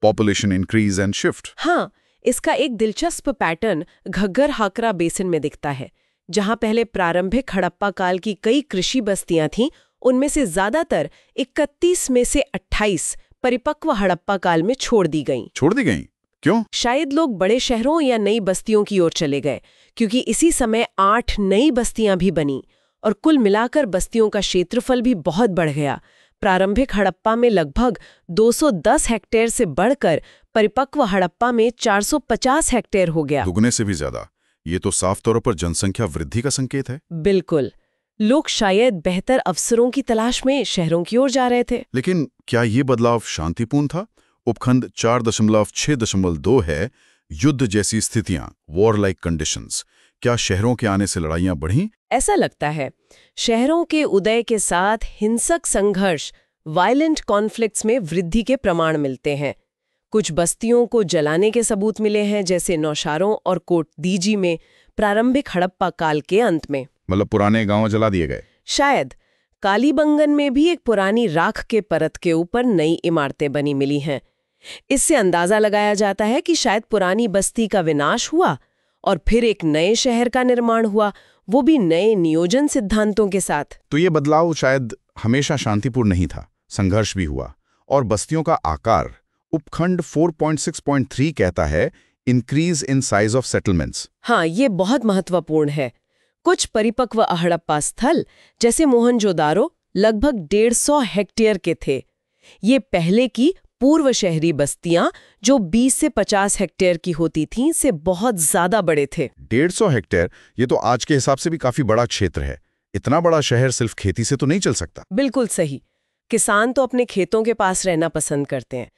पॉपुलेशन इंक्रीज एंड शिफ्ट। हाँ, इसका एक दिलचस्प पैटर्न घग्गर हाकरा बेसिन में दिखता है, जहां पहले प्रारंभिक हड़प्पा काल की कई कृषि बस्तियां थीं। उनमें से ज्यादातर 31 में से 28 परिपक्व हड़प्पा काल में छोड़ दी गईं। छोड़ दी गई? क्यों? शायद लोग बड़े शहरों या नई बस्तियों की ओर चले गए, क्योंकि इसी समय 8 नई बस्तियां भी बनी और कुल मिलाकर बस्तियों का क्षेत्रफल भी बहुत बढ़ गया। प्रारंभिक हड़प्पा में लगभग 210 हेक्टेयर से बढ़कर परिपक्व हड़प्पा में 450 हेक्टेयर हो गया। दुगने से भी ज्यादा। ये तो साफ तौर पर जनसंख्या वृद्धि का संकेत है। बिल्कुल। लोग शायद बेहतर अवसरों की तलाश में शहरों की ओर जा रहे थे। लेकिन क्या ये बदलाव शांतिपूर्ण था? उपखंड 4.6.2 है, युद्ध जैसी स्थितियां, वॉर लाइक कंडीशंस। क्या शहरों के आने से लड़ाइयां बढ़ीं? ऐसा लगता है। शहरों के उदय के साथ हिंसक संघर्ष, वायलेंट कॉन्फ्लिक्ट्स में वृद्धि के प्रमाण मिलते हैं। कुछ बस्तियों को जलाने के सबूत मिले हैं, जैसे नौशारों और कोटदीजी में प्रारंभिक हड़प्पा काल के अंत में। मतलब पुराने गांव जला दिए गए? शायद। कालीबंगन में भी एक पुरानी राख के परत के ऊपर नई इमारतें बनी मिली हैं। इससे अंदाजा लगाया जाता है कि शायद पुरानी बस्ती का विनाश हुआ और फिर एक नए शहर का निर्माण हुआ, वो भी नए नियोजन सिद्धांतों के साथ। तो ये बदलाव शायद हमेशा शांतिपूर्ण नहीं था, संघर्ष भी हुआ। और बस्तियों का आकार, उपखंड 4.6.3 कहता है, increase in size of settlements. हाँ, ये बहुत महत्वपूर्ण है। कुछ परिपक्व हड़प्पा स्थल, जैसे मोहनजोदारो, लगभग 150 हेक्टेयर के थे। ये पहले की पूर्व शहरी बस्तियां, जो 20 से 50 हेक्टेयर की होती थीं, से बहुत ज्यादा बड़े थे। 150 हेक्टेयर, ये तो आज के हिसाब से भी काफी बड़ा क्षेत्र है। इतना बड़ा शहर सिर्फ खेती से तो नहीं चल सकता। बिल्कुल सही। किसान तो अपने खेतों के पास रहना पसंद करते हैं।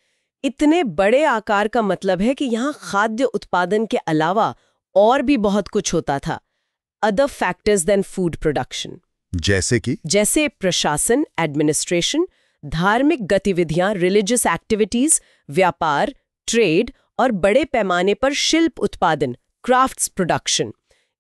इतने बड़े आकार का मतलब है कि यहाँ खाद्य उत्पादन के अलावा और भी बहुत कुछ होता था। Other factors than food production. जैसे प्रशासन, एडमिनिस्ट्रेशन, धार्मिक गतिविधियां, रिलीजियस एक्टिविटीज, व्यापार, ट्रेड और बड़े पैमाने पर शिल्प उत्पादन, क्राफ्ट्स प्रोडक्शन।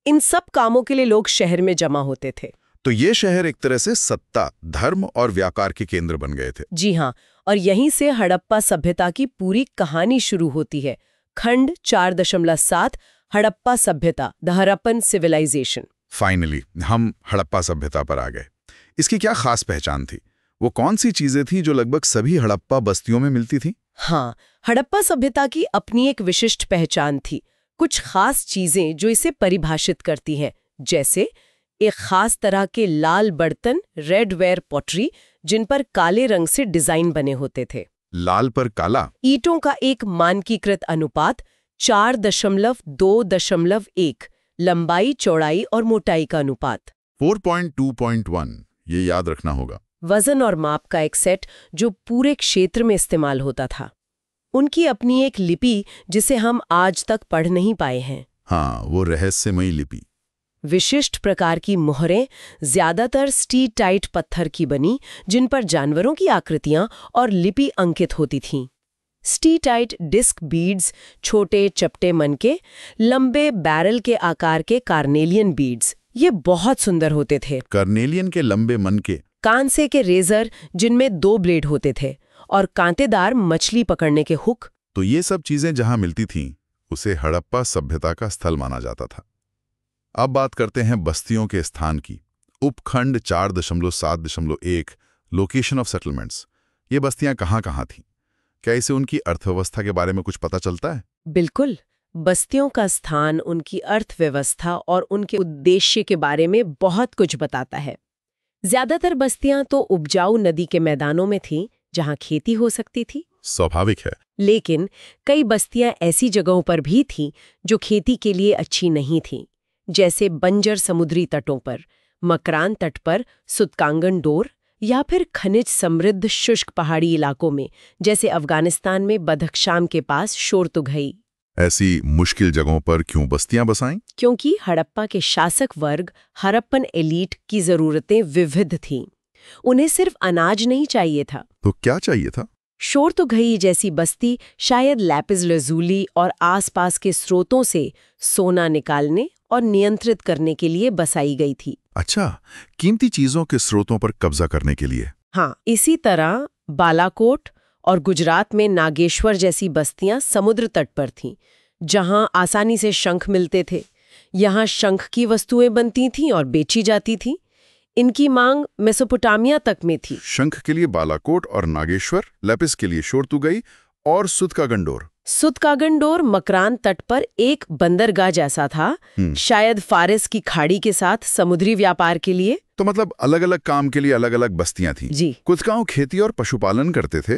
इन सब कामों के लिए लोग शहर में जमा होते थे। तो ये शहर एक तरह से सत्ता, धर्म और व्यापार के केंद्र बन गए थे। जी हाँ, और यहीं से हड़प्पा सभ्यता की पूरी कहानी शुरू होती है। खंड 4.7 हड़प्पा सभ्यता, द हड़प्पन सिविलाइजेशन। फाइनली हम हड़प्पा सभ्यता पर आ गए। इसकी क्या खास पहचान थी? वो कौन सी चीजें थी जो लगभग सभी हड़प्पा बस्तियों में मिलती थी? हाँ, हड़प्पा सभ्यता की अपनी एक विशिष्ट पहचान थी। कुछ खास चीजें जो इसे परिभाषित करती हैं, जैसे एक खास तरह के लाल बर्तन, रेड वेयर पॉटरी, जिन पर काले रंग से डिजाइन बने होते थे। लाल पर काला? ईंटों का एक मानकीकृत अनुपात 4.2.1, लंबाई, चौड़ाई और मोटाई का अनुपात 4.2.1, ये याद रखना होगा। वजन और माप का एक सेट जो पूरे क्षेत्र में इस्तेमाल होता था। उनकी अपनी एक लिपि जिसे हम आज तक पढ़ नहीं पाए हैं। हाँ, वो रहस्यमयी लिपि। विशिष्ट प्रकार की मोहरें, ज्यादातर स्टीटाइट पत्थर की बनी, जिन पर जानवरों की आकृतियां और लिपि अंकित होती थीं। स्टीटाइट डिस्क बीड्स, छोटे चपटे मन के, लंबे बैरल के आकार के कार्नेलियन बीड्स, ये बहुत सुंदर होते थे। कार्नेलियन के लंबे मन के? कांसे के रेजर, जिनमें 2 ब्लेड होते थे, और कांटेदार मछली पकड़ने के हुक। तो ये सब चीजें जहां मिलती थीं, उसे हड़प्पा सभ्यता का स्थल माना जाता था। अब बात करते हैं बस्तियों के स्थान की। उपखंड 4.7.1 लोकेशन ऑफ सेटलमेंट्स। ये बस्तियां कहाँ थीं? क्या इसे उनकी अर्थव्यवस्था के बारे में कुछ पता चलता है? बिल्कुल। बस्तियों का स्थान उनकी अर्थव्यवस्था और उनके उद्देश्य के बारे में बहुत कुछ बताता है। ज्यादातर बस्तियां तो उपजाऊ नदी के मैदानों में थीं, जहां खेती हो सकती थी। स्वाभाविक है। लेकिन कई बस्तियां ऐसी जगहों पर भी थीं जो खेती के लिए अच्छी नहीं थीं, जैसे बंजर समुद्री तटों पर, मकरान तट पर, सुतकांगन डोर, या फिर खनिज समृद्ध शुष्क पहाड़ी इलाकों में, जैसे अफगानिस्तान में बदख्शान के पास शोरतुघई। ऐसी मुश्किल जगहों पर क्यों बस्तियां बसाईं? क्योंकि हड़प्पा के शासक वर्ग, हड़प्पन एलीट की जरूरतें विविध थीं। उन्हें सिर्फ अनाज नहीं चाहिए था। तो क्या चाहिए था? शोरतुगई जैसी बस्ती शायद लैपिस लजूली और आसपास के स्रोतों से सोना निकालने और नियंत्रित करने के लिए बसाई गई थी। अच्छा, कीमती चीजों के स्रोतों पर कब्जा करने के लिए। हाँ, इसी तरह बालाकोट और गुजरात में नागेश्वर जैसी बस्तियां समुद्र तट पर थीं, जहां आसानी से शंख मिलते थे। यहाँ शंख की वस्तुएं बनती थीं और बेची जाती थीं। इनकी मांग मेसोपोटामिया तक में थी। शंख के लिए बालाकोट और नागेश्वर, लेपिस के लिए शोरतुगई और सुत का गंडोर। सुत का गंडोर मकरान तट पर एक बंदरगाह जैसा था, शायद फारिस की खाड़ी के साथ समुद्री व्यापार के लिए। तो मतलब अलग अलग काम के लिए अलग अलग बस्तियां थीं। जी। कुछ गांव खेती और पशुपालन करते थे,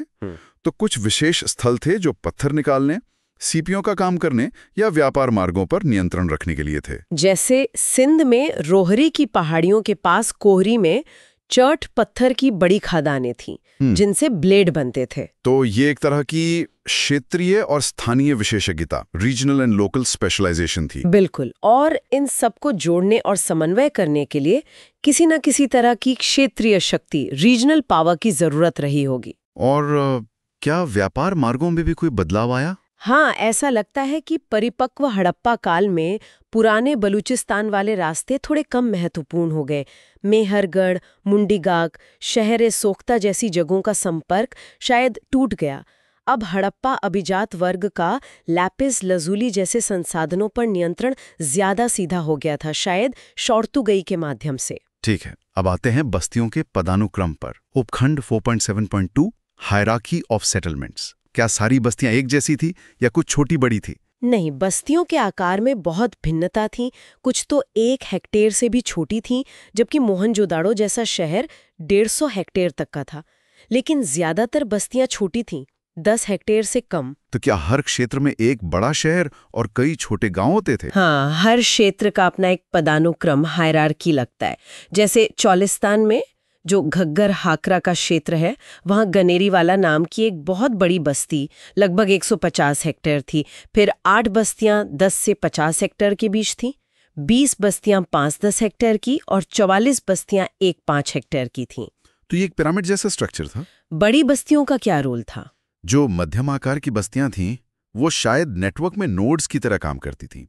तो कुछ विशेष स्थल थे जो पत्थर निकालने, सीपियों का काम करने या व्यापार मार्गों पर नियंत्रण रखने के लिए थे। जैसे सिंध में रोहरी की पहाड़ियों के पास कोहरी में चर्ट पत्थर की बड़ी खदानें थीं, जिनसे ब्लेड बनते थे। तो ये एक तरह की क्षेत्रीय और स्थानीय विशेषज्ञता, रीजनल एंड लोकल स्पेशलाइजेशन थी। बिल्कुल। और इन सबको जोड़ने और समन्वय करने के लिए किसी न किसी तरह की क्षेत्रीय शक्ति, रीजनल पावर की जरूरत रही होगी। और क्या व्यापार मार्गों में भी कोई बदलाव आया? हाँ, ऐसा लगता है कि परिपक्व हड़प्पा काल में पुराने बलूचिस्तान वाले रास्ते थोड़े कम महत्वपूर्ण हो गए। मेहरगढ़, मुंडीगाग, शहर सोख्ता जैसी जगहों का संपर्क शायद टूट गया। अब हड़प्पा अभिजात वर्ग का लैपिस लजूली जैसे संसाधनों पर नियंत्रण ज्यादा सीधा हो गया था, शायद शोरतुगई के माध्यम से। ठीक है, अब आते हैं बस्तियों के पदानुक्रम पर। उपखंड 4.7.2 हायरार्की ऑफ सेटलमेंट्स। क्या सारी बस्तियां एक जैसी थी या कुछ छोटी बड़ी थी? नहीं, बस्तियों के आकार में बहुत भिन्नता थी। कुछ तो 1 हेक्टेयर से भी छोटी थीं, जबकि मोहनजोदाड़ो जैसा शहर 150 हेक्टेयर तक का था। लेकिन ज्यादातर बस्तियां छोटी थीं, 10 हेक्टेयर से कम। तो क्या हर क्षेत्र में एक बड़ा शहर और कई छोटे गांव होते थे? हाँ, हर क्षेत्र का अपना एक पदानुक्रम, हायरार्की लगता है। जैसे चौलिस्तान में जो घग्गर हाकरा का क्षेत्र है, वहाँ गनेरीवाला नाम की एक बहुत बड़ी बस्ती लगभग 150 हेक्टेयर थी। फिर 8 बस्तियां 10 से 50 हेक्टेयर के बीच थीं, 20 बस्तियां 5-10 हेक्टेयर की और 44 बस्तियां 1-5 हेक्टेयर की थीं। तो ये एक पिरामिड जैसा स्ट्रक्चर था। बड़ी बस्तियों का क्या रोल था? जो मध्यम आकार की बस्तियां थीं, वो शायद नेटवर्क में नोड्स की तरह काम करती थीं।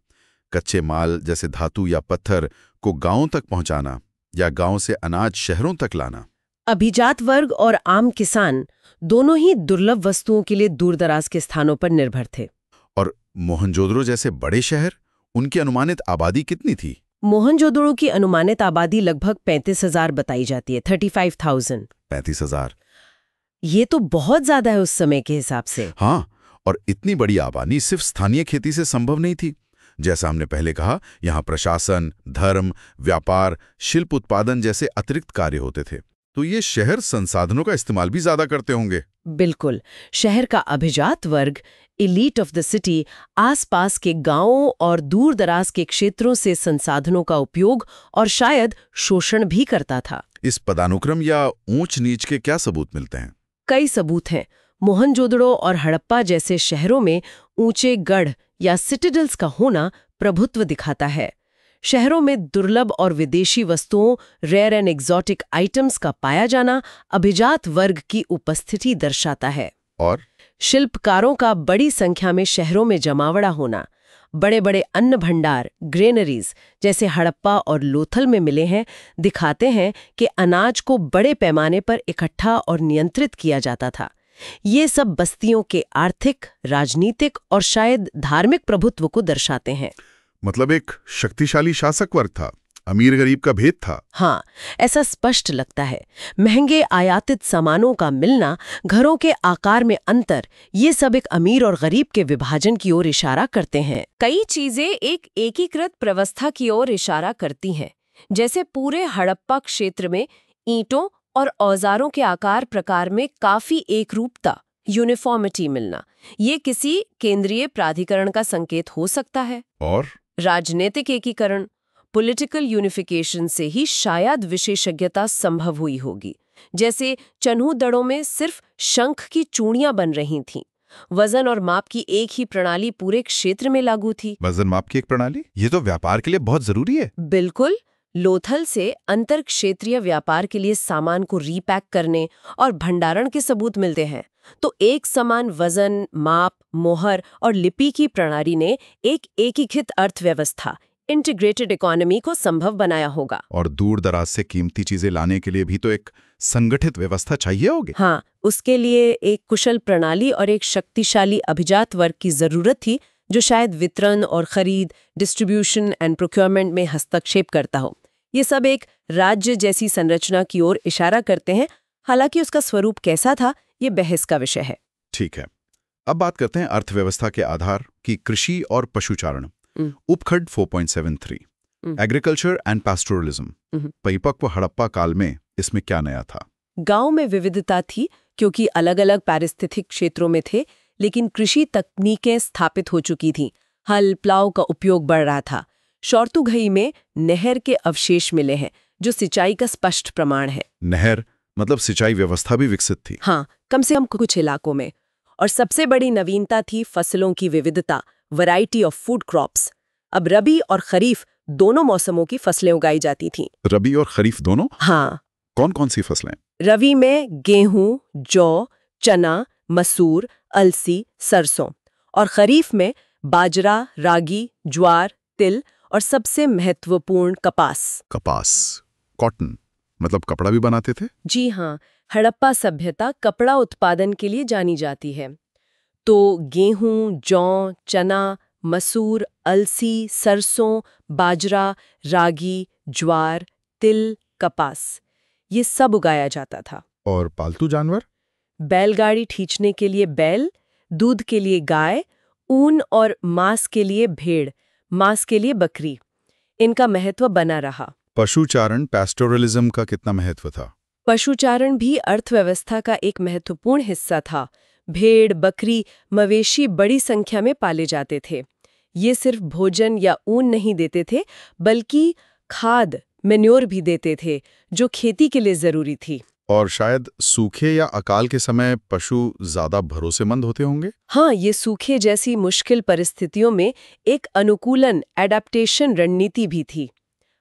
कच्चे माल जैसे धातु या पत्थर को गांवों तक पहुंचाना या गांव से अनाज शहरों तक लाना। अभिजात वर्ग और आम किसान दोनों ही दुर्लभ वस्तुओं के लिए दूरदराज के स्थानों पर निर्भर थे। और मोहनजोदड़ो जैसे बड़े शहर, उनकी अनुमानित आबादी कितनी थी? मोहनजोदड़ो की अनुमानित आबादी लगभग 35,000 बताई जाती है, 35,000। 35,000। ये तो बहुत ज्यादा है उस समय के हिसाब से। हाँ, और इतनी बड़ी आबादी सिर्फ स्थानीय खेती से संभव नहीं थी। जैसा हमने पहले कहा, यहाँ प्रशासन, धर्म, व्यापार, शिल्प उत्पादन जैसे अतिरिक्त कार्य होते थे। तो ये शहर संसाधनों का इस्तेमाल भी ज्यादा करते होंगे। बिल्कुल। शहर का अभिजात वर्ग, एलीट ऑफ द सिटी, आसपास के गांवों और दूर दराज के क्षेत्रों से संसाधनों का उपयोग और शायद शोषण भी करता था। इस पदानुक्रम या ऊंच नीच के क्या सबूत मिलते हैं? कई सबूत हैं। मोहनजोदड़ो और हड़प्पा जैसे शहरों में ऊंचे गढ़ या सिटिडल्स का होना प्रभुत्व दिखाता है। शहरों में दुर्लभ और विदेशी वस्तुओं, रेयर एंड एग्जॉटिक आइटम्स का पाया जाना अभिजात वर्ग की उपस्थिति दर्शाता है। और शिल्पकारों का बड़ी संख्या में शहरों में जमावड़ा होना, बड़े बड़े अन्न भंडार, ग्रेनरीज जैसे हड़प्पा और लोथल में मिले हैं, दिखाते हैं कि अनाज को बड़े पैमाने पर इकट्ठा और नियंत्रित किया जाता था। ये सब बस्तियों के आर्थिक, राजनीतिक और शायद धार्मिक प्रभुत्व को दर्शाते हैं। मतलब एक शक्तिशाली शासक वर्ग था, अमीर गरीब का भेद था। हाँ, ऐसा स्पष्ट लगता है। महंगे आयातित सामानों का मिलना, घरों के आकार में अंतर, ये सब एक अमीर और गरीब के विभाजन की ओर इशारा करते हैं। कई चीजें एक एकीकृत व्यवस्था की ओर इशारा करती हैं, जैसे पूरे हड़प्पा क्षेत्र में ईंटों और औजारों के आकार प्रकार में काफी एकरूपता, यूनिफॉर्मिटी मिलना। ये किसी केंद्रीय प्राधिकरण का संकेत हो सकता है। और राजनीतिक एकीकरण, पॉलिटिकल यूनिफिकेशन से ही शायद विशेषज्ञता संभव हुई होगी। जैसे चन्हूदड़ों में सिर्फ शंख की चूड़ियां बन रही थीं। वजन और माप की एक ही प्रणाली पूरे क्षेत्र में लागू थी। वजन माप की एक प्रणाली, ये तो व्यापार के लिए बहुत जरूरी है। बिल्कुल। लोथल से अंतर क्षेत्रीय व्यापार के लिए सामान को रीपैक करने और भंडारण के सबूत मिलते हैं। तो एक समान वजन, माप, मोहर और लिपि की प्रणाली ने एक एकीकृत अर्थव्यवस्था, इंटीग्रेटेड इकोनॉमी को संभव बनाया होगा। और दूर दराज से कीमती चीजें लाने के लिए भी तो एक संगठित व्यवस्था चाहिए होगी। हाँ, उसके लिए एक कुशल प्रणाली और एक शक्तिशाली अभिजात वर्ग की जरूरत थी, जो शायद वितरण और खरीद, डिस्ट्रीब्यूशन एंड प्रोक्योरमेंट में हस्तक्षेप करता हो। ये सब एक राज्य जैसी संरचना की ओर इशारा करते हैं, हालांकि उसका स्वरूप कैसा था, ये बहस का विषय है। ठीक है, अब बात करते हैं अर्थव्यवस्था के आधार की कृषि और पशुचारण। उपखंड 4.73 एग्रीकल्चर एंड पैस्टोरलिज्म। परिपक्व हड़प्पा काल में इसमें क्या नया था? गांव में विविधता थी क्योंकि अलग अलग पारिस्थितिक क्षेत्रों में थे, लेकिन कृषि तकनीकें स्थापित हो चुकी थीं। हल, प्लाव का उपयोग बढ़ रहा था। शौर्तुघई में नहर के अवशेष मिले हैं, जो सिंचाई का स्पष्ट प्रमाण है। नहर मतलब सिंचाई व्यवस्था भी विकसित थी। हाँ, कम से कम कुछ इलाकों में। और सबसे बड़ी नवीनता थी फसलों की विविधता, वैरायटी ऑफ फूड क्रॉप्स। अब रबी और खरीफ दोनों मौसमों की फसलें उगाई जाती थीं। रबी और खरीफ दोनों? हाँ। कौन कौन सी फसलें? रबी में गेहूं, जौ, चना, मसूर, अलसी, सरसों। और खरीफ में बाजरा, रागी, ज्वार, तिल और सबसे महत्वपूर्ण कपास। कपास, कॉटन, मतलब कपड़ा भी बनाते थे? जी हाँ, हड़प्पा सभ्यता कपड़ा उत्पादन के लिए जानी जाती है। तो गेहूं, जौ, चना, मसूर, अलसी, सरसों, बाजरा, रागी, ज्वार, तिल, कपास, ये सब उगाया जाता था। और पालतू जानवर? बैलगाड़ी खींचने के लिए बैल, दूध के लिए गाय, ऊन और मांस के लिए भेड़, मांस के लिए बकरी। इनका महत्व बना रहा। पशुचारण, पैस्टोरलिज्म का कितना महत्व था? पशुचारण भी अर्थव्यवस्था का एक महत्वपूर्ण हिस्सा था। भेड़, बकरी, मवेशी बड़ी संख्या में पाले जाते थे। ये सिर्फ भोजन या ऊन नहीं देते थे, बल्कि खाद, मैन्योर भी देते थे, जो खेती के लिए जरूरी थी। और शायद सूखे या अकाल के समय पशु ज्यादा भरोसेमंद होते होंगे? हाँ, ये सूखे जैसी मुश्किल परिस्थितियों में एक अनुकूलन, एडेप्टेशन रणनीति भी थी।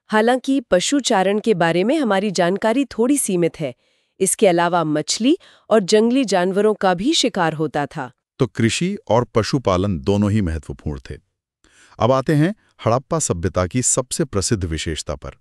हालांकि पशुचारण के बारे में हमारी जानकारी थोड़ी सीमित है। इसके अलावा मछली और जंगली जानवरों का भी शिकार होता था। तो कृषि और पशुपालन दोनों ही महत्वपूर्ण थे। अब आते हैं हड़प्पा सभ्यता की सबसे प्रसिद्ध विशेषता पर,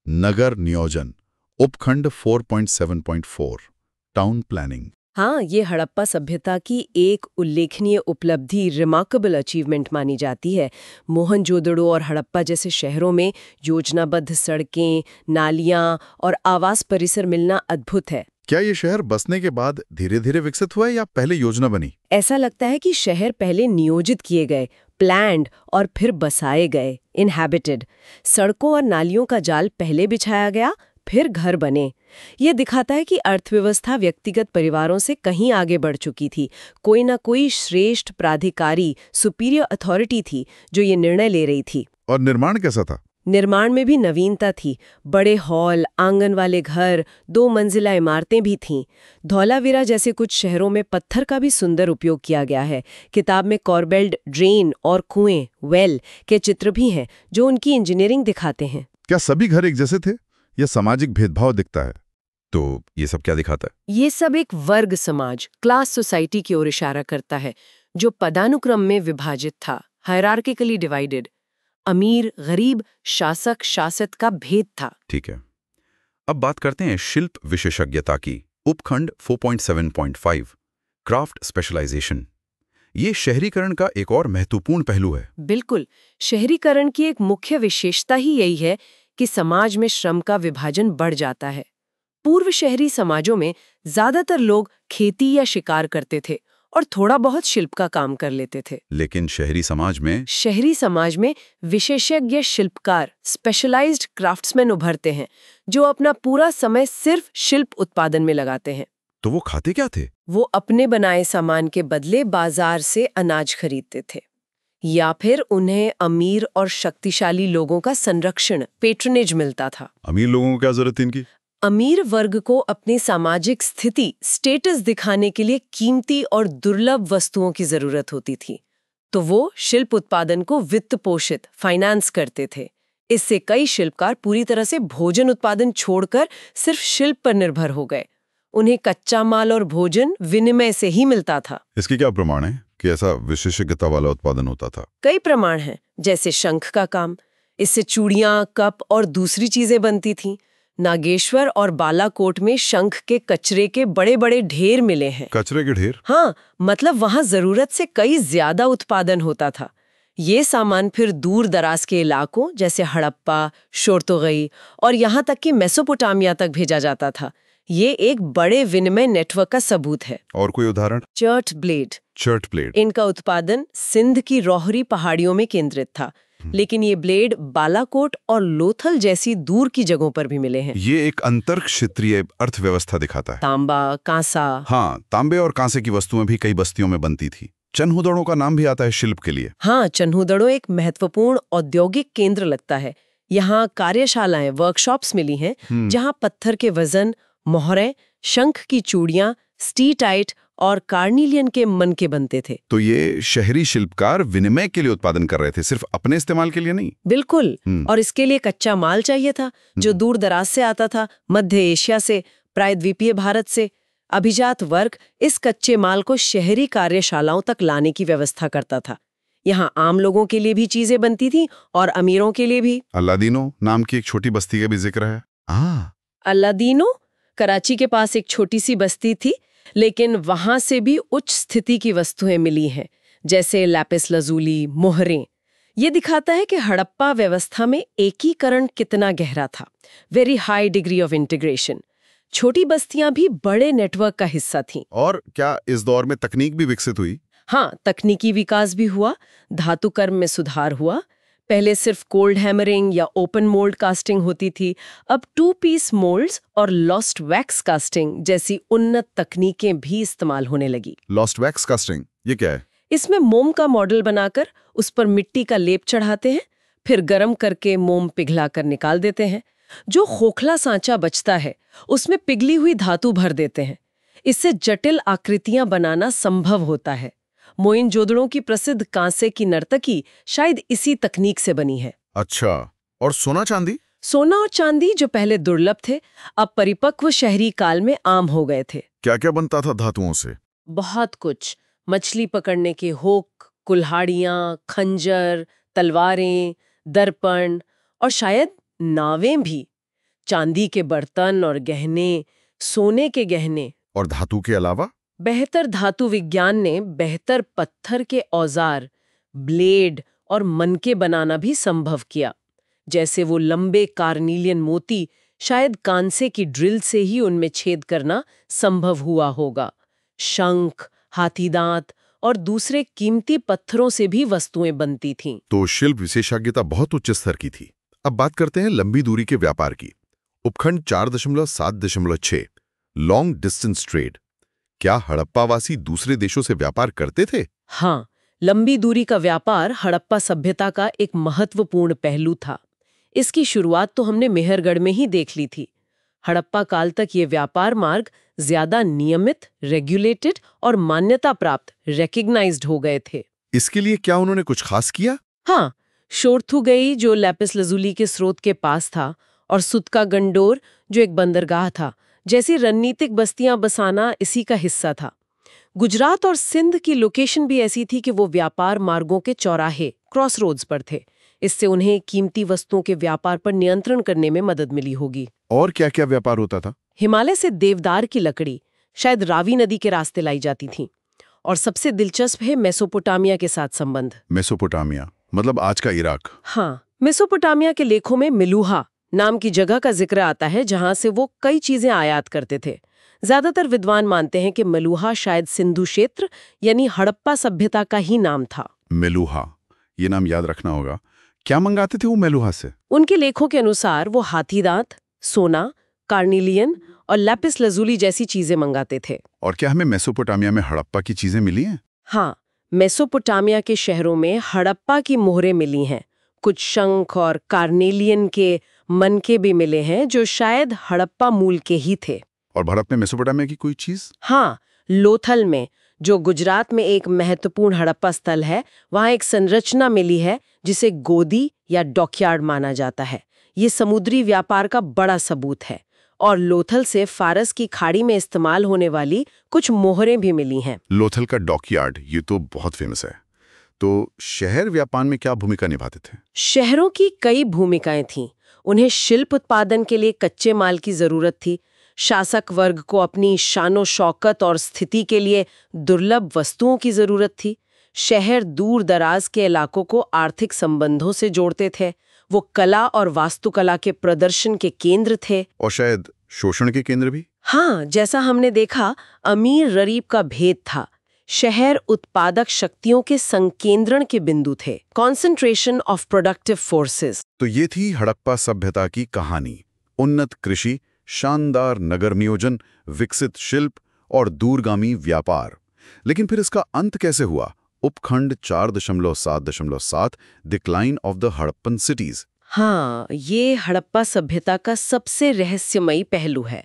नगर नियोजन। उपखंड 4.7.4 टाउन प्लानिंग। हाँ, ये हड़प्पा सभ्यता की एक उल्लेखनीय उपलब्धि, रिमार्केबल अचीवमेंट मानी जाती है। मोहनजोदड़ो और हड़प्पा जैसे शहरों में योजनाबद्ध सड़कें, नालियां और आवास परिसर मिलना अद्भुत है। क्या ये शहर बसने के बाद धीरे धीरे विकसित हुआ या पहले योजना बनी? ऐसा लगता है कि शहर पहले नियोजित किए गए, प्लान्ड, और फिर बसाए गए, इनहैबिटेड। सड़कों और नालियों का जाल पहले बिछाया गया, फिर घर बने। ये दिखाता है कि अर्थव्यवस्था व्यक्तिगत परिवारों से कहीं आगे बढ़ चुकी थी। कोई ना कोई श्रेष्ठ प्राधिकारी, सुपीरियर अथॉरिटी थी जो ये निर्णय ले रही थी। और निर्माण कैसा था? निर्माण में भी नवीनता थी। बड़े हॉल, आंगन वाले घर, 2 मंजिला इमारतें भी थीं। धौलावीरा जैसे कुछ शहरों में पत्थर का भी सुंदर उपयोग किया गया है। किताब में कॉर्बेल्ड ड्रेन और कुएं, वेल के चित्र भी हैं जो उनकी इंजीनियरिंग दिखाते हैं। क्या सभी घर एक जैसे थे या सामाजिक भेदभाव दिखता है? तो ये सब क्या दिखाता है? ये सब एक वर्ग समाज, क्लास सोसाइटी की ओर इशारा करता है, जो पदानुक्रम में विभाजित था, हायरार्किकली डिवाइडेड। अमीर, गरीब, शासक, शासित का भेद था। ठीक है, अब बात करते हैं शिल्प विशेषज्ञता की। उपखंड 4.7.5 क्राफ्ट स्पेशलाइजेशन। ये शहरीकरण का एक और महत्वपूर्ण पहलू है। बिल्कुल, शहरीकरण की एक मुख्य विशेषता ही यही है कि समाज में श्रम का विभाजन बढ़ जाता है। पूर्व शहरी समाजों में ज्यादातर लोग खेती या शिकार करते थे और थोड़ा बहुत शिल्प का काम कर लेते थे। लेकिन शहरी समाज में विशेषज्ञ शिल्पकार, स्पेशलाइज्ड क्राफ्ट्समैन उभरते हैं, जो अपना पूरा समय सिर्फ शिल्प उत्पादन में लगाते हैं। तो वो खाते क्या थे? वो अपने बनाए सामान के बदले बाजार से अनाज खरीदते थे, या फिर उन्हें अमीर और शक्तिशाली लोगों का संरक्षण, पेट्रनेज मिलता था। अमीर लोगों को क्या जरूरत थी इनकी? अमीर वर्ग को अपनी सामाजिक स्थिति, स्टेटस दिखाने के लिए कीमती और दुर्लभ वस्तुओं की जरूरत होती थी, तो वो शिल्प उत्पादन को वित्त पोषित, फाइनेंस करते थे। इससे कई शिल्पकार पूरी तरह से भोजन उत्पादन छोड़कर सिर्फ शिल्प पर निर्भर हो गए। उन्हें कच्चा माल और भोजन विनिमय से ही मिलता था। इसकी क्या प्रमाण है कि ऐसा विशेषज्ञता वाला उत्पादन होता था? कई प्रमाण हैं, जैसे शंख का काम। इससे चूड़ियां, कप और दूसरी चीजें बनती थीं। नागेश्वर और बालाकोट में शंख के कचरे के बड़े बड़े ढेर मिले हैं। कचरे के ढेर? हाँ, मतलब वहां जरूरत से कई ज्यादा उत्पादन होता था। ये सामान फिर दूर दराज के इलाकों जैसे हड़प्पा, शोरतोगई और यहाँ तक कि मेसोपोटामिया तक भेजा जाता था। ये एक बड़े विनिमय नेटवर्क का सबूत है। और कोई उदाहरण? Chert blade. Chert blade. इनका उत्पादन सिंध की रोहरी पहाड़ियों में केंद्रित था, लेकिन ये ब्लेड बालाकोट और लोथल जैसी दूर की जगहों पर भी मिले हैं। ये एक अंतर क्षेत्रीय अर्थव्यवस्था दिखाता है। तांबा, कांसा। हाँ, तांबे और कांसे की वस्तुएं भी कई बस्तियों में बनती थी। चन्हुदड़ों का नाम भी आता है शिल्प के लिए। हाँ, चन्हुदड़ो एक महत्वपूर्ण औद्योगिक केंद्र लगता है। यहाँ कार्यशालाएं, वर्कशॉप्स मिली हैं जहाँ पत्थर के वजन, मोहरें, शंख की चूड़ियां, स्टीटाइट और कार्निलियन के मनके बनते थे। तो ये शहरी शिल्पकार विनिमय के लिए उत्पादन कर रहे थे, सिर्फ अपने इस्तेमाल के लिए नहीं। बिल्कुल। और इसके लिए कच्चा माल चाहिए था जो दूर दराज से आता था, मध्य एशिया से, प्रायद्वीपीय भारत से। अभिजात वर्ग इस कच्चे माल को शहरी कार्यशालाओं तक लाने की व्यवस्था करता था। यहाँ आम लोगों के लिए भी चीजें बनती थी और अमीरों के लिए भी। अल्लादीनो नाम की एक छोटी बस्ती का भी जिक्र है। अल्लादीनो कराची के पास एक छोटी सी बस्ती थी, लेकिन वहां से भी उच्च स्थिति की वस्तुएं मिली हैं, जैसे लैपिस लजूली, मोहरें। ये दिखाता है कि हड़प्पा व्यवस्था में एकीकरण कितना गहरा था। Very high degree of integration. छोटी बस्तियां भी बड़े नेटवर्क का हिस्सा थीं। और क्या इस दौर में तकनीक भी विकसित हुई? हाँ, तकनीकी विकास भी हुआ। धातु कर्म में सुधार हुआ। पहले सिर्फ कोल्ड हैमरिंग या ओपन मोल्ड कास्टिंग होती थी। अब 2 पीस मोल्ड्स और लॉस्ट वैक्स कास्टिंग जैसी उन्नत तकनीकें भी इस्तेमाल होने लगी। लॉस्ट वैक्स कास्टिंग ये क्या है? इसमें मोम का मॉडल बनाकर उस पर मिट्टी का लेप चढ़ाते हैं, फिर गर्म करके मोम पिघलाकर निकाल देते हैं। जो खोखला सांचा बचता है उसमें पिघली हुई धातु भर देते हैं। इससे जटिल आकृतियां बनाना संभव होता है। मोइनजोदड़ो की प्रसिद्ध कांसे की नर्तकी शायद इसी तकनीक से बनी है। अच्छा, और सोना चांदी? सोना और चांदी, जो पहले दुर्लभ थे, अब परिपक्व शहरी काल में आम हो गए थे। क्या क्या बनता था धातुओं से? बहुत कुछ। मछली पकड़ने के हुक, कुल्हाड़ियां, खंजर, तलवारें, दर्पण और शायद नावें भी। चांदी के बर्तन और गहने, सोने के गहने। और धातु के अलावा? बेहतर धातु विज्ञान ने बेहतर पत्थर के औजार, ब्लेड और मनके बनाना भी संभव किया। जैसे वो लंबे कार्निलियन मोती, शायद कांसे की ड्रिल से ही उनमें छेद करना संभव हुआ होगा। शंख, हाथीदांत और दूसरे कीमती पत्थरों से भी वस्तुएं बनती थीं। तो शिल्प विशेषज्ञता बहुत उच्च स्तर की थी। अब बात करते हैं लंबी दूरी के व्यापार की। उपखंड 4.7.6 लॉन्ग डिस्टेंस ट्रेड। क्या हड़प्पावासी दूसरे देशों से व्यापार करते थे? हाँ, लंबी दूरी का व्यापार हड़प्पा सभ्यता का एक महत्वपूर्ण पहलू था। इसकी शुरुआत तो हमने मेहरगढ़ में ही देख ली थी। हड़प्पा काल तक ये व्यापार मार्ग ज्यादा नियमित, रेगुलेटेड और मान्यता प्राप्त, रेकग्नाइज्ड हो गए थे। इसके लिए क्या उन्होंने कुछ खास किया? हाँ, शोरथुगई जो लैपिस लजूली के स्रोत के पास था, और सुतका गंडोर जो एक बंदरगाह था, जैसी रणनीतिक बस्तियां बसाना इसी का हिस्सा था। गुजरात और सिंध की लोकेशन भी ऐसी थी कि वो व्यापार मार्गों के चौराहे, क्रॉस रोड्स पर थे। इससे उन्हें कीमती वस्तुओं के व्यापार पर नियंत्रण करने में मदद मिली होगी। और क्या क्या व्यापार होता था? हिमालय से देवदार की लकड़ी शायद रावी नदी के रास्ते लाई जाती थी। और सबसे दिलचस्प है मेसोपोटामिया के साथ संबंध। मेसोपोटामिया मतलब आज का इराक? हाँ, मेसोपोटामिया के लेखों में मिलूहा नाम की जगह का जिक्र आता है, जहां से वो कई चीजें आयात करते थे। ज्यादातर विद्वान मानते हैं कि मेलूहा शायद सिंधु क्षेत्र यानी हड़प्पा सभ्यता का ही नाम था। मेलूहा, ये नाम याद रखना होगा। क्या मंगाते थे वो मेलूहा से? उनके लेखों के अनुसार वो हाथीदांत, सोना, कार्निलियन और लैपिस लजूली जैसी चीजें मंगाते थे। और क्या हमें मेसोपोटामिया में हड़प्पा की चीजें मिली हैं? हाँ, मेसोपोटामिया के शहरों में हड़प्पा की मोहरें मिली हैं। कुछ शंख और कार्नेलियन के मनके भी मिले हैं जो शायद हड़प्पा मूल के ही थे। और भारत में मेसोपोटामिया की कोई चीज? हाँ, लोथल में, जो गुजरात में एक महत्वपूर्ण हड़प्पा स्थल है, वहाँ एक संरचना मिली है जिसे गोदी या डॉकयार्ड माना जाता है। ये समुद्री व्यापार का बड़ा सबूत है। और लोथल से फारस की खाड़ी में इस्तेमाल होने वाली कुछ मोहरें भी मिली हैं। लोथल का डॉकयार्ड ये तो बहुत फेमस है। तो शहर व्यापार में क्या भूमिका निभाते थे? शहरों की कई भूमिकाएं थीं। उन्हें शिल्प उत्पादन के लिए कच्चे माल की जरूरत थी। शासक वर्ग को अपनी शानो शौकत और स्थिति के लिए दुर्लभ वस्तुओं की जरूरत थी। शहर दूर दराज के इलाकों को आर्थिक संबंधों से जोड़ते थे। वो कला और वास्तुकला के प्रदर्शन के केंद्र थे। और शायद शोषण के केंद्र भी। हाँ, जैसा हमने देखा, अमीर गरीब का भेद था। शहर उत्पादक शक्तियों के संकेंद्रण के बिंदु थे, कॉन्सेंट्रेशन ऑफ प्रोडक्टिव फोर्सेस। तो ये थी हड़प्पा सभ्यता की कहानी। उन्नत कृषि, शानदार नगर नियोजन, विकसित शिल्प और दूरगामी व्यापार। लेकिन फिर इसका अंत कैसे हुआ? उपखंड 4.7.7 decline of the Harappan cities. हाँ, ये हड़प्पा सभ्यता का सबसे रहस्यमयी पहलू है।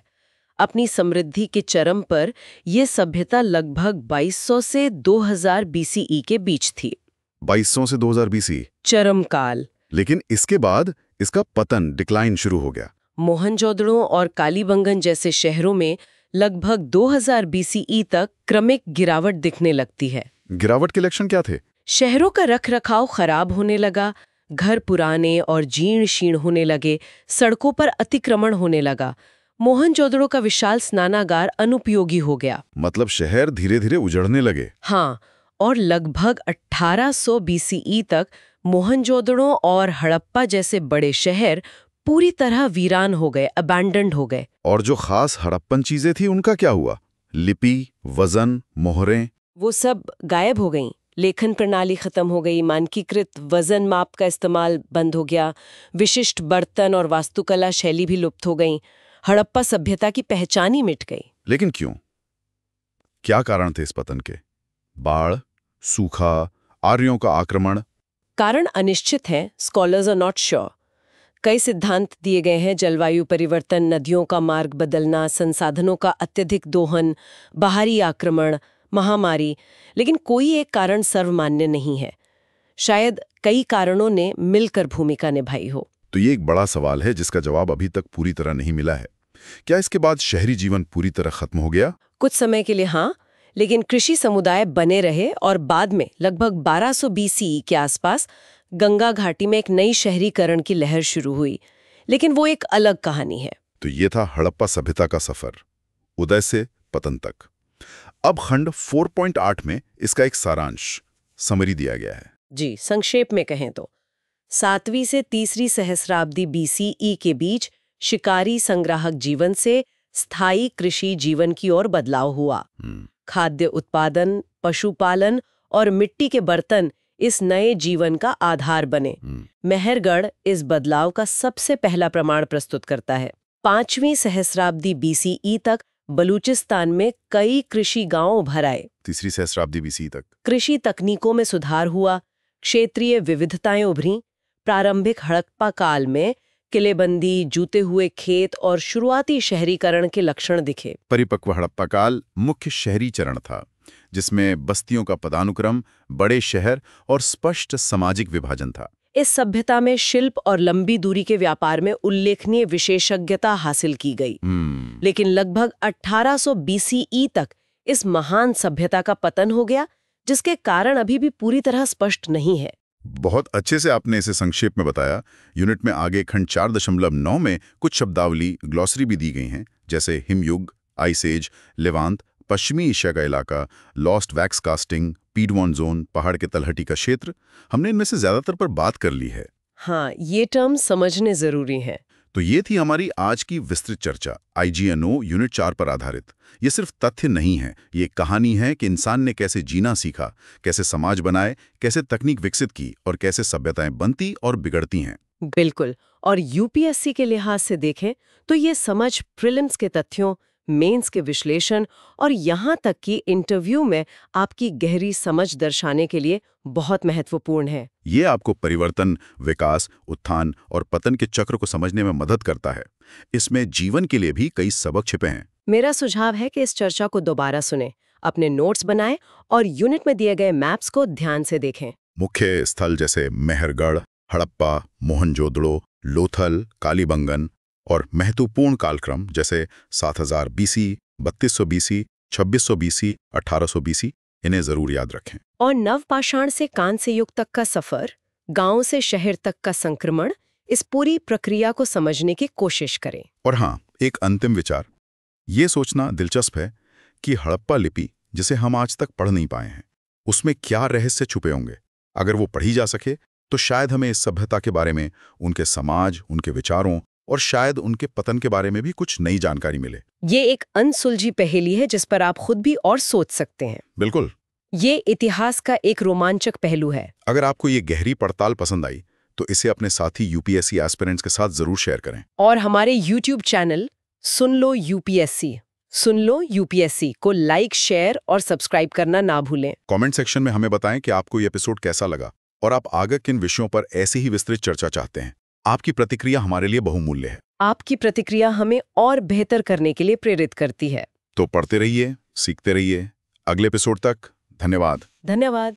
अपनी समृद्धि के चरम पर यह सभ्यता लगभग 2200 से 2000 बीसीई के बीच थी। 2200 से 2000 बीसी चरम काल। लेकिन इसके बाद इसका पतन, डिक्लाइन शुरू हो गया। मोहनजोदड़ो और कालीबंगन जैसे शहरों में लगभग 2000 बीसीई तक क्रमिक गिरावट दिखने लगती है। गिरावट के लक्षण क्या थे? शहरों का रखरखाव खराब होने लगा, घर पुराने और जीर्ण शीर्ण होने लगे, सड़कों पर अतिक्रमण होने लगा। मोहनजोदड़ो का विशाल स्नानागार अनुपयोगी हो गया। मतलब शहर धीरे धीरे उजड़ने लगे। हाँ, और लगभग 1800 बीसीई तक मोहनजोदड़ो और हड़प्पा जैसे बड़े शहर पूरी तरह वीरान हो गए, अबैंडन्ड हो गए। और जो खास हड़प्पन चीजें थी उनका क्या हुआ? लिपि, वजन, मोहरें, वो सब गायब हो गईं। लेखन प्रणाली खत्म हो गई, मानकीकृत वजन माप का इस्तेमाल बंद हो गया, विशिष्ट बर्तन और वास्तुकला शैली भी लुप्त हो गईं। हड़प्पा सभ्यता की पहचान ही मिट गई। लेकिन क्यों? क्या कारण थे इस पतन के? बाढ़, सूखा, आर्यों का आक्रमण? कारण अनिश्चित हैं, स्कॉलर्स आर नॉट श्योर। कई सिद्धांत दिए गए हैं, जलवायु परिवर्तन, नदियों का मार्ग बदलना, संसाधनों का अत्यधिक दोहन, बाहरी आक्रमण, महामारी। लेकिन कोई एक कारण सर्वमान्य नहीं है। शायद कई कारणों ने मिलकर भूमिका निभाई हो। तो ये एक बड़ा सवाल है जिसका जवाब अभी तक पूरी तरह नहीं मिला है। क्या इसके बाद शहरी जीवन पूरी तरह खत्म हो गया? कुछ समय के लिए हाँ, लेकिन कृषि समुदाय बने रहे और बाद में लगभग 1200 बीसीई के आसपास गंगा घाटी में एक नई शहरीकरण की लहर शुरू हुई। लेकिन वो एक अलग कहानी है। तो ये था हड़प्पा सभ्यता का सफर, उदय से पतन तक। अब खंड 4.8 में इसका एक सारांश, समरी दिया गया है। जी, संक्षेप में कहें तो 7वीं से 3री सहस्राब्दी बीसीई के बीच शिकारी संग्राहक जीवन से स्थायी कृषि जीवन की ओर बदलाव हुआ। खाद्य उत्पादन, पशुपालन और मिट्टी के बर्तन इस नए जीवन का आधार बने। मेहरगढ़ इस बदलाव का सबसे पहला प्रमाण प्रस्तुत करता है। 5वीं सहस्राब्दी बीसीई तक बलूचिस्तान में कई कृषि गांव उभर आए। 3री सहस्राब्दी बीसी तक कृषि तकनीकों में सुधार हुआ, क्षेत्रीय विविधताएं उभरीं। प्रारंभिक हड़प्पा काल में किलेबंदी, जूते हुए खेत और शुरुआती शहरीकरण के लक्षण दिखे। परिपक्व हड़प्पा काल मुख्य शहरी चरण था, जिसमें बस्तियों का पदानुक्रम, बड़े शहर और स्पष्ट सामाजिक विभाजन था। इस सभ्यता में शिल्प और लंबी दूरी के व्यापार में उल्लेखनीय विशेषज्ञता हासिल की गई। लेकिन लगभग 1800 बीसीई तक इस महान सभ्यता का पतन हो गया, जिसके कारण अभी भी पूरी तरह स्पष्ट नहीं है। बहुत अच्छे से आपने इसे संक्षेप में बताया। यूनिट में आगे खंड 4.9 में कुछ शब्दावली, ग्लॉसरी भी दी गई हैं, जैसे हिमयुग, आइस एज, लेवांत, पश्चिमी एशिया का इलाका, लॉस्ट वैक्स कास्टिंग, पीडमॉन्ट जोन, पहाड़ के तलहटी का क्षेत्र। हमने इनमें से ज्यादातर पर बात कर ली है। हाँ, ये टर्म समझने जरूरी है। तो ये थी हमारी आज की विस्तृत चर्चा, IGNO यूनिट 4 पर आधारित। ये सिर्फ तथ्य नहीं है, ये एक कहानी है कि इंसान ने कैसे जीना सीखा, कैसे समाज बनाए, कैसे तकनीक विकसित की और कैसे सभ्यताएं बनती और बिगड़ती हैं। बिल्कुल। और यूपीएससी के लिहाज से देखें तो ये समझ प्रीलिम्स के तथ्यों, मेंस के विश्लेषण और यहाँ तक कि इंटरव्यू में आपकी गहरी समझ दर्शाने के लिए बहुत महत्वपूर्ण है। ये आपको परिवर्तन, विकास, उत्थान और पतन के चक्र को समझने में मदद करता है। इसमें जीवन के लिए भी कई सबक छिपे हैं। मेरा सुझाव है कि इस चर्चा को दोबारा सुनें, अपने नोट्स बनाएं और यूनिट में दिए गए मैप्स को ध्यान से देखें। मुख्य स्थल जैसे मेहरगढ़, हड़प्पा, मोहनजोदड़ो, लोथल, कालीबंगन और महत्वपूर्ण कालक्रम जैसे 7000 BC, 3200 BC, 2600 BC, 1800 BC इन्हें जरूर याद रखें। और नवपाषाण से कांस्य युग तक का सफर, गांव से शहर तक का संक्रमण, इस पूरी प्रक्रिया को समझने की कोशिश करें। और हाँ, एक अंतिम विचार, ये सोचना दिलचस्प है कि हड़प्पा लिपि जिसे हम आज तक पढ़ नहीं पाए हैं, उसमें क्या रहस्य छुपे होंगे। अगर वो पढ़ी जा सके तो शायद हमें इस सभ्यता के बारे में, उनके समाज, उनके विचारों और शायद उनके पतन के बारे में भी कुछ नई जानकारी मिले। ये एक अनसुलझी पहेली है जिस पर आप खुद भी और सोच सकते हैं। बिल्कुल। ये इतिहास का एक रोमांचक पहलू है। अगर आपको ये गहरी पड़ताल पसंद आई तो इसे अपने साथी यूपीएससी एस्पिरेंट्स के साथ जरूर शेयर करें। और हमारे YouTube चैनल सुन लो यूपीएससी को लाइक, शेयर और सब्सक्राइब करना ना भूलें। कमेंट सेक्शन में हमें बताएं कि आपको ये एपिसोड कैसा लगा और आप आगे किन विषयों पर ऐसी ही विस्तृत चर्चा चाहते हैं। आपकी प्रतिक्रिया हमारे लिए बहुमूल्य है। आपकी प्रतिक्रिया हमें और बेहतर करने के लिए प्रेरित करती है। तो पढ़ते रहिए, सीखते रहिए। अगले एपिसोड तक धन्यवाद। धन्यवाद।